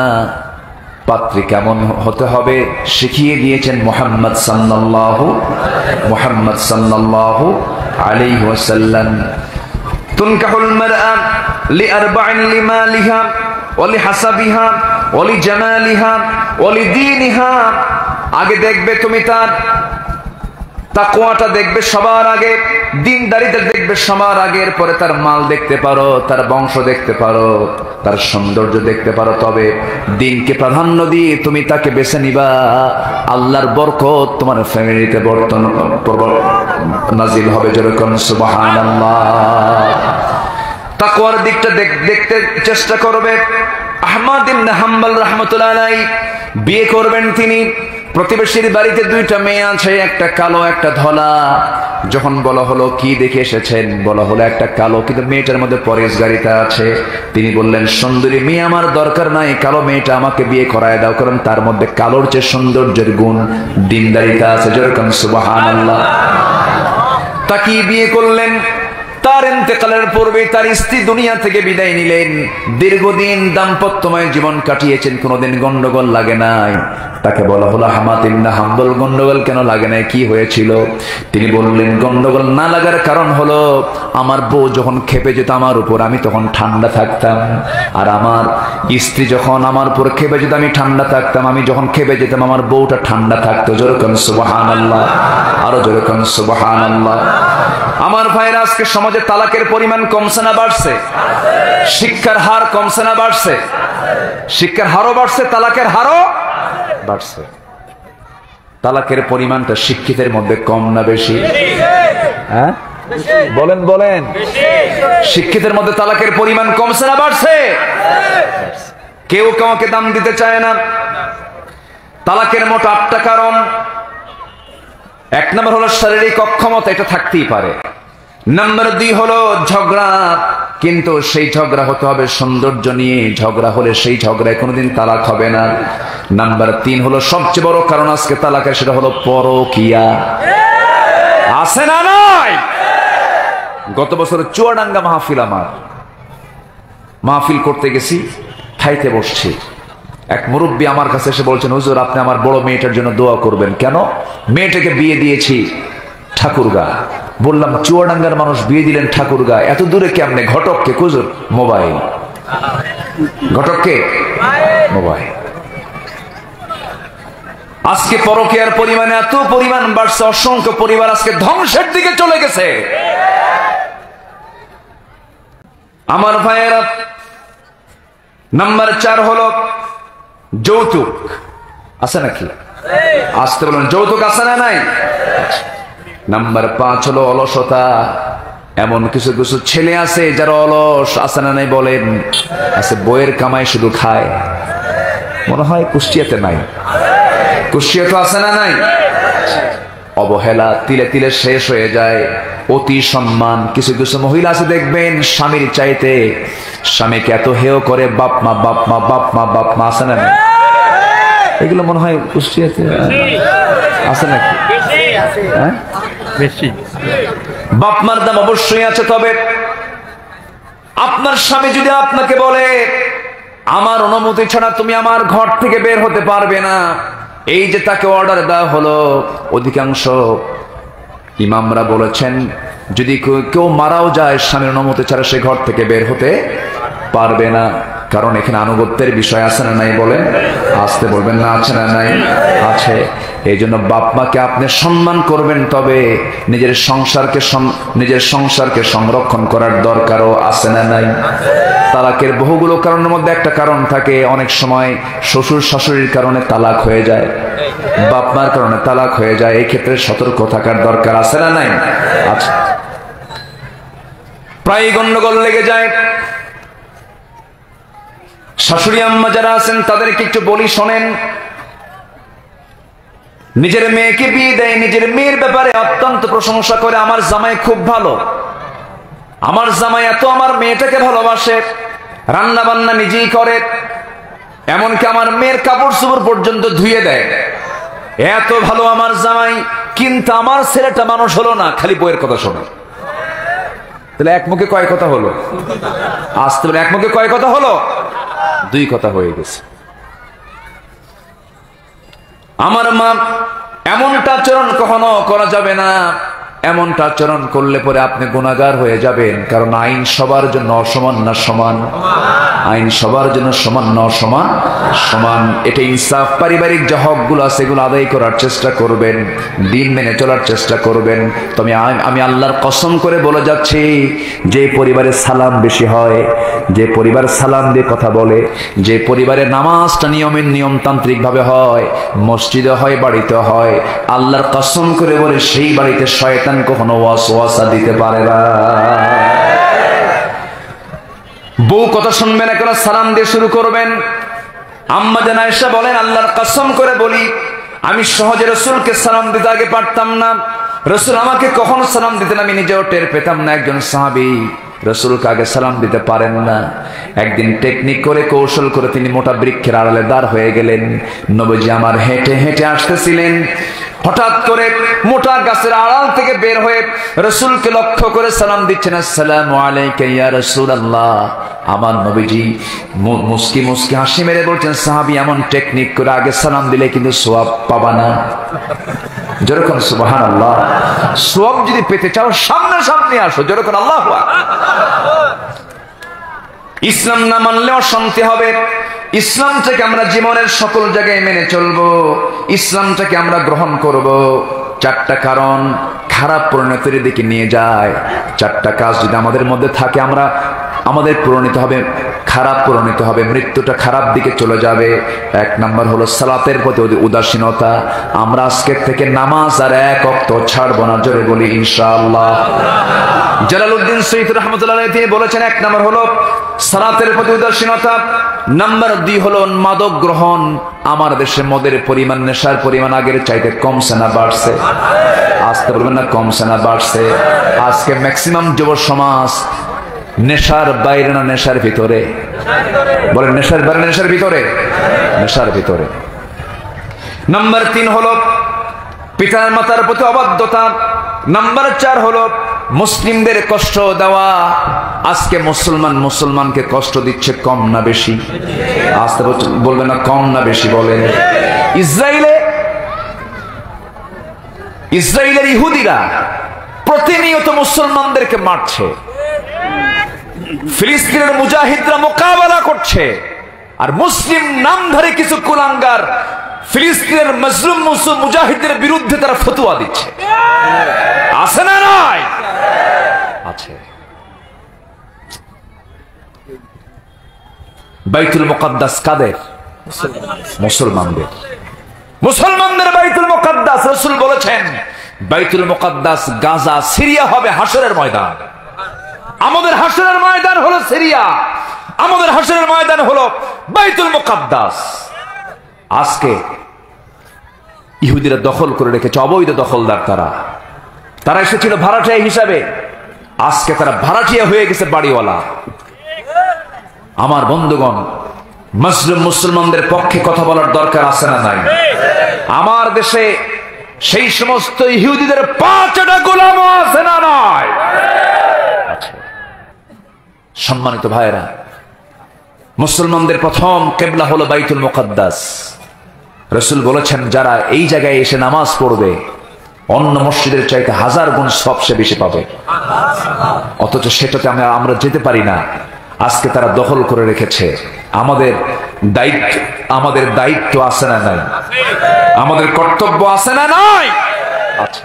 পাত্রী কেমন হতে হবে শিখিয়ে দিয়েছেন মুহাম্মদ সাল্লাল্লাহু আলাইহি ওয়াসাল্লাম। তুনকাহুল মারআ লিআরবা'in লিমালিহা ওয়া লিহাসাবিহা ওয়া লিজামালিহা ওয়া লিদীনিহা। আগে দেখবে তুমি তার তাকওয়াটা দেখবে সবার আগে, দিনদারিতা দেখবে সবার আগে, এরপরে তার মাল দেখতে পারো, তার বংশ দেখতে পারো, তার সৌন্দর্য দেখতে পারো। তবে দিনকে প্রাধান্য দিয়ে তুমি তাকে বেছে নিবা। আল্লাহর বরকত তোমার ফ্যামিলিতে নাজিল হবে। যেরকম সুবহানাল্লাহ। তাকওয়ার দিকটা দেখতে চেষ্টা করবে। আহমদ ইবনে হাম্বল রাহমাতুল্লাহ আলাইহি বিয়ে করবেন তিনি। প্রতিবেশীর বাড়িতে 2টা মেয়ে আছে, একটা কালো একটা ধলা। যখন বলা হলো কি দেখে এসেছেন, বলা হলো একটা কালো, কিন্তু মেয়েটার মধ্যে পরেশগারিতা আছে। তিনি বললেন, সুন্দরী মেয়ে আমার দরকার নাই, কালো মেয়েটা আমাকে বিয়ে করায় দাও, কারণ তার মধ্যে কালোর চেয়ে সৌন্দর্যের গুণ, দিনদারিতা আছে। যেরকম সুবহানাল্লাহ। তাকে বিয়ে করলেন। তার ইন্তেকালের পূর্বে তার স্ত্রী দুনিয়া থেকে বিদায় নিলেন। দীর্ঘদিন দাম্পত্যময় জীবন কাটিয়েছেন, কোনোদিন গন্ডগোল লাগে নাই। তাকে বলা হলো হামাদ ইবনে হাম্বল, গন্ডগোল কেন লাগে নাই, কি হয়েছিল? তিনি বললেন, গন্ডগোল না লাগার কারণ হলো আমার বউ যখন খেপে যেত আমার উপর, আমি তখন ঠান্ডা থাকতাম, আর আমার স্ত্রী যখন আমার উপর খেপে যেত আমি ঠান্ডা থাকতাম। আমি যখন খেপে যেতাম আমার বউটা ঠান্ডা থাকতো। জোরে কোন সুবহানাল্লাহ, আরো জোরে কোন সুবহানাল্লাহ। আমার ভাইরা, আজকে সমাজে তালাকের পরিমাণ কমছে না বাড়ছে? শিক্ষার হার কমছে না বাড়ছে? শিক্ষার হারও বাড়ছে, তালাকের হারও বাড়ছে। তালাকের পরিমাণটা শিক্ষিতের মধ্যে কম না বেশি? হ্যাঁ বলেন বলেন, শিক্ষিতের মধ্যে তালাকের পরিমাণ কমছে না বাড়ছে? কেউ কাউকে দাম দিতে চায় না। তালাকের মোট 8টা কারণ। 1 নম্বর হলো শারীরিক অক্ষমতা, এটা থাকতেই পারে। নাম্বার 2 হলো ঝগড়া, কিন্তু সেই ঝগড়া হতে হবে সৌন্দর্য নিয়ে। ঝগড়া হলে সেই ঝগড়ায় কোনোদিন তালাক হবে না। নাম্বার 3 হলো সবচেয়ে বড় কারণ আজকে তালাকের, সেটা হলো পরকীয়া। আছে না নাই? গত বছর চুয়াডাঙ্গা মাহফিল, আমার মাহফিল করতে গেছি, খাইতে বসছি। এক মুরব্বী আমার কাছে এসে বলছেন, হুজুর আপনি আমার বড় মেয়েটার জন্য দোয়া করবেন। কেন? মেয়েটাকে বিয়ে দিয়েছি ঠাকুরগা। বললাম, চুয়াডাঙ্গার মানুষ বিয়ে দিলেন ঠাকুরগা, এত দূরে কেমনে? ঘটককে? হুজুর মোবাইল। ঘটককে? মোবাইল। আজকে পরকীয়ার পরিমাণে এত পরিমাণ বাড়ছে, অসংখ্য পরিবার আজকে ধ্বংসের দিকে চলে গেছে। আমার ভাইয়েরা, নাম্বার 4 হলো যৌতুক। আছে নাকি? আসতে বলেন, যৌতুক আছে না নাই? নাম্বার 5 হলো অলসতা। এমন কিছু কিছু ছেলে আছে যারা অলস, আছে না নাই বলেন? আছে, বইয়ের কামাই শুধু খায়। মনে হয় কুষ্টিয়াতে নাই? কুষ্টিয়াতে আছে না নাই? অবহেলা তিলে তিলে শেষ হয়ে যায়। অতি সম্মান, কিছু কিছু মহিলা আছে দেখবেন স্বামীর চাইতে স্বামীকে এত হেয় করে, বাপ মা বাপ মা বাপ মা বাপ মা, আছে না? এগুলো মনে হয় কুষ্টিয়াতে আছে নাকি? হ্যাঁ, বাপ মার দাম অবশ্যই আছে। তবে আপনার স্বামী যদি আপনাকে বলে, আমার অনুমতি ছাড়া তুমি আমার ঘর থেকে বের হতে পারবে না, এই যে তাকে অর্ডার দেওয়া হলো, অধিকাংশ ইমামরা বলেছেন যদি কেউ মারাও যায় স্বামীর অনুমতি ছাড়া সে ঘর থেকে বের হতে পারবে না। কারণ এখানে আনুগত্যের বিষয় আছে না নাই বলেন? আসতে বলবেন না, আছে না নাই? আছে। এই জন্য বাপ মাকে আপনি সম্মান করবেন, তবে নিজের সংসারকে সংরক্ষণ করার দরকারও আছে না নাই? তালাকের বহুগুলো কারণের মধ্যে একটা কারণ থাকে, অনেক সময় শ্বশুর শাশুড়ির কারণে তালাক হয়ে যায়, বাপ মার কারণে তালাক হয়ে যায়। এই ক্ষেত্রে সতর্ক থাকার দরকার আছে না নাই? আচ্ছা, প্রায় গন্ডগোল লেগে যায়। শাশুড়ি আম্মা যারা আছেন তাদেরকে একটু বলি, শোনেন। নিজের মেয়েকে বিয়ে দেয়, নিজের মেয়ের ব্যাপারে অত্যন্ত প্রশংসা করে, আমার জামাই খুব ভালো, আমার জামাই এত আমার মেয়েটাকে ভালোবাসে, রান্না বান্না নিজেই করে, এমনকি আমার মেয়ের কাপড় চোপড় পর্যন্ত ধুয়ে দেয়, এত ভালো আমার জামাই, কিন্তু আমার ছেলেটা মানুষ হলো না, খালি বইয়ের কথা শোনে। তাহলে এক মুখে কয় কথা হলো? আসতে বলে, এক মুখে কয় কথা হলো? 2 কথা হয়ে গেছে। আমার মা, এমনটা আচরণ কখনো করা যাবে না। এমনটা আচরণ করলে পরে আপনি গুনাহগার হয়ে যাবেন। কারণ আইন সবার জন্য অসমান না সমান? আইন সবার জন্য সমান না সমান? সমান। এটা ইনসাফ। পারিবারিক যে হকগুলো আছে এগুলো আদায় করার চেষ্টা করবেন, দিন মেনে চলার চেষ্টা করবেন। তবে আমি আল্লাহর কসম করে বলে যাচ্ছি, যে পরিবারে সালাম বেশি হয়, যে পরিবার সালাম দিয়ে কথা বলে, যে পরিবারে নামাজটা নিয়মতান্ত্রিক ভাবে হয়, মসজিদে হয়, বাড়িতে হয়, আল্লাহর কসম করে বলে সেই বাড়িতে শয়তান কখনো ওয়াসওয়াসা দিতে পারে না। বউ কথা শুনবেন, এখন সালাম দিয়ে শুরু করবেন। আম্মা জান আয়েশা বলেন, আল্লাহর কসম করে বলি, আমি সহজে রাসূলকে সালাম দিতে আগে পারতাম না। রাসূল আমাকে কখনো সালাম দিতেন, আমি নিজেও টের পেতাম না। একজন সাহাবী রাসূলকে আগে সালাম দিতে পারেন না। একদিন টেকনিক করে কৌশল করে তিনি মোটা বৃক্ষের আড়ালে দাঁড় হয়ে গেলেন। নবীজি আমার হেঁটে হেঁটে আসতেছিলেন, হঠাৎ করে মোটা গাছের আড়াল থেকে বের হয়ে রাসূলকে লক্ষ্য করে সালাম দিচ্ছেন, আসসালামু আলাইকা ইয়া রাসূলুল্লাহ। আমার নবীজি মুস্কি মুস্কি হাসি মেরে বলছেন, সাহাবী এমন টেকনিক করে আগে সালাম দিলে কিন্তু সওয়াব পাবা না। যেরকম সুবহানাল্লাহ, সওয়াব যদি পেতে চাও সামনে সামনে আসো, যেরকম আল্লাহু আকবার। ইসলাম না মানলে অশান্তি হবে। ইসলামটাকে আমরা জীবনের সকল জায়গায় মেনে চলবো, ইসলামটাকে আমরা গ্রহণ করব। চারটা কারণ খারাপ পরিণতির দিকে নিয়ে যায়। চারটা কাজ যদি আমাদের মধ্যে থাকে, আমাদের পরিণত হবে খারাপ, পরিণত হবে মৃত্যুটা খারাপ দিকে চলে যাবে। এক নাম্বার হলো সালাতের প্রতি উদাসীনতা। আমরা আজকের থেকে নামাজ আর এক ওয়াক্ত ছাড়বো না, জোরে বলি ইনশাআল্লাহ। জালালউদ্দিন সৈয়দ রাহমাতুল্লাহ আলাইহি তিনি বলেছেন, এক নাম্বার হলো সালাতের প্রতি উদাসীনতা। নাম্বার 2 হলো মাদক গ্রহণ। আমার দেশে মদের পরিমাণ, নেশার পরিমাণ আগের চাইতে কমছে না বাড়ছে? আসতে বলবেন না কমছে না বাড়ছে? আজকে ম্যাক্সিমাম যুব সমাজ নেশার বাইরে না নেশার ভিতরে? বলেন নেশার বাইরে নেশার ভিতরে? নেশার ভিতরে। নাম্বার 3 হলো পিতার মাতার প্রতি অবাধ্যতা। নাম্বার 4 হলো মুসলিমদের কষ্ট দেওয়া। আজকে মুসলমানকে কষ্ট দিচ্ছে, কম না বেশি? আসতে বলবেন না কম না বেশি? বলেন। ইসরায়েলের ইহুদিরা প্রতিনিয়ত মুসলমানদেরকে মারছে, ফিলিস্তিনের মুজাহিদরা মোকাবেলা করছে, আর মুসলিম নামধারী কিছু কুলাঙ্গার ফিলিস্তিনের মজলুম মুজাহিদের বিরুদ্ধে তারা ফতোয়া দিচ্ছে। আছে না নাই? আছে। বাইতুল মুকাদ্দাস কাদের? মুসলমানদের। মুসলমানদের বাইতুল মুকাদ্দাস। রাসূল বলেছেন বাইতুল মুকাদ্দাস গাজা, সিরিয়া হবে হাশরের ময়দান। আমাদের হাশরের ময়দান হলো সিরিয়া, আমাদের হাশরের ময়দান হলো বাইতুল মুকাদ্দাস। আজকে ইহুদিরা দখল করে রেখেছে, অবৈধ দখলদার। তারা এসেছিল ভাড়াটিয়া হিসাবে, আজকে তারা ভাড়াটিয়া হয়ে গেছে বাড়িওয়ালা। আমার বন্ধুগণ, মুসলমানদের পক্ষে কথা বলার দরকার আছে না নাই? আমার দেশে সেই সমস্ত ইহুদিদের 5টা গোলাম আছে না নাই? সম্মানিত ভাইরা, মুসলমানদের প্রথম কিবলা হলো বাইতুল মুকাদ্দাস। রাসূল বলেছেন যারা এই জায়গায় এসে নামাজ পড়বে অন্য মসজিদের চাইতে 1000 গুণ সবচেয়ে বেশি পাবে। অথচ সেটাতে আমরা যেতে পারি না। আজকে তারা দখল করে রেখেছে। আমাদের দায়িত্ব আছে না নাই? আমাদের কর্তব্য আছে না নাই? আছে।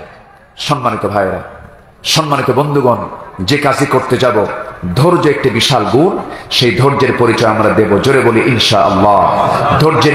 সম্মানিত ভাইরা, সম্মানিত বন্ধুগণ, যে কাজই করতে যাব ধৈর্য একটি বিশাল গুণ। সেই ধৈর্যের পরিচয় আমরা দেব, জোরে বলি ইনশাআল্লাহ। ধৈর্য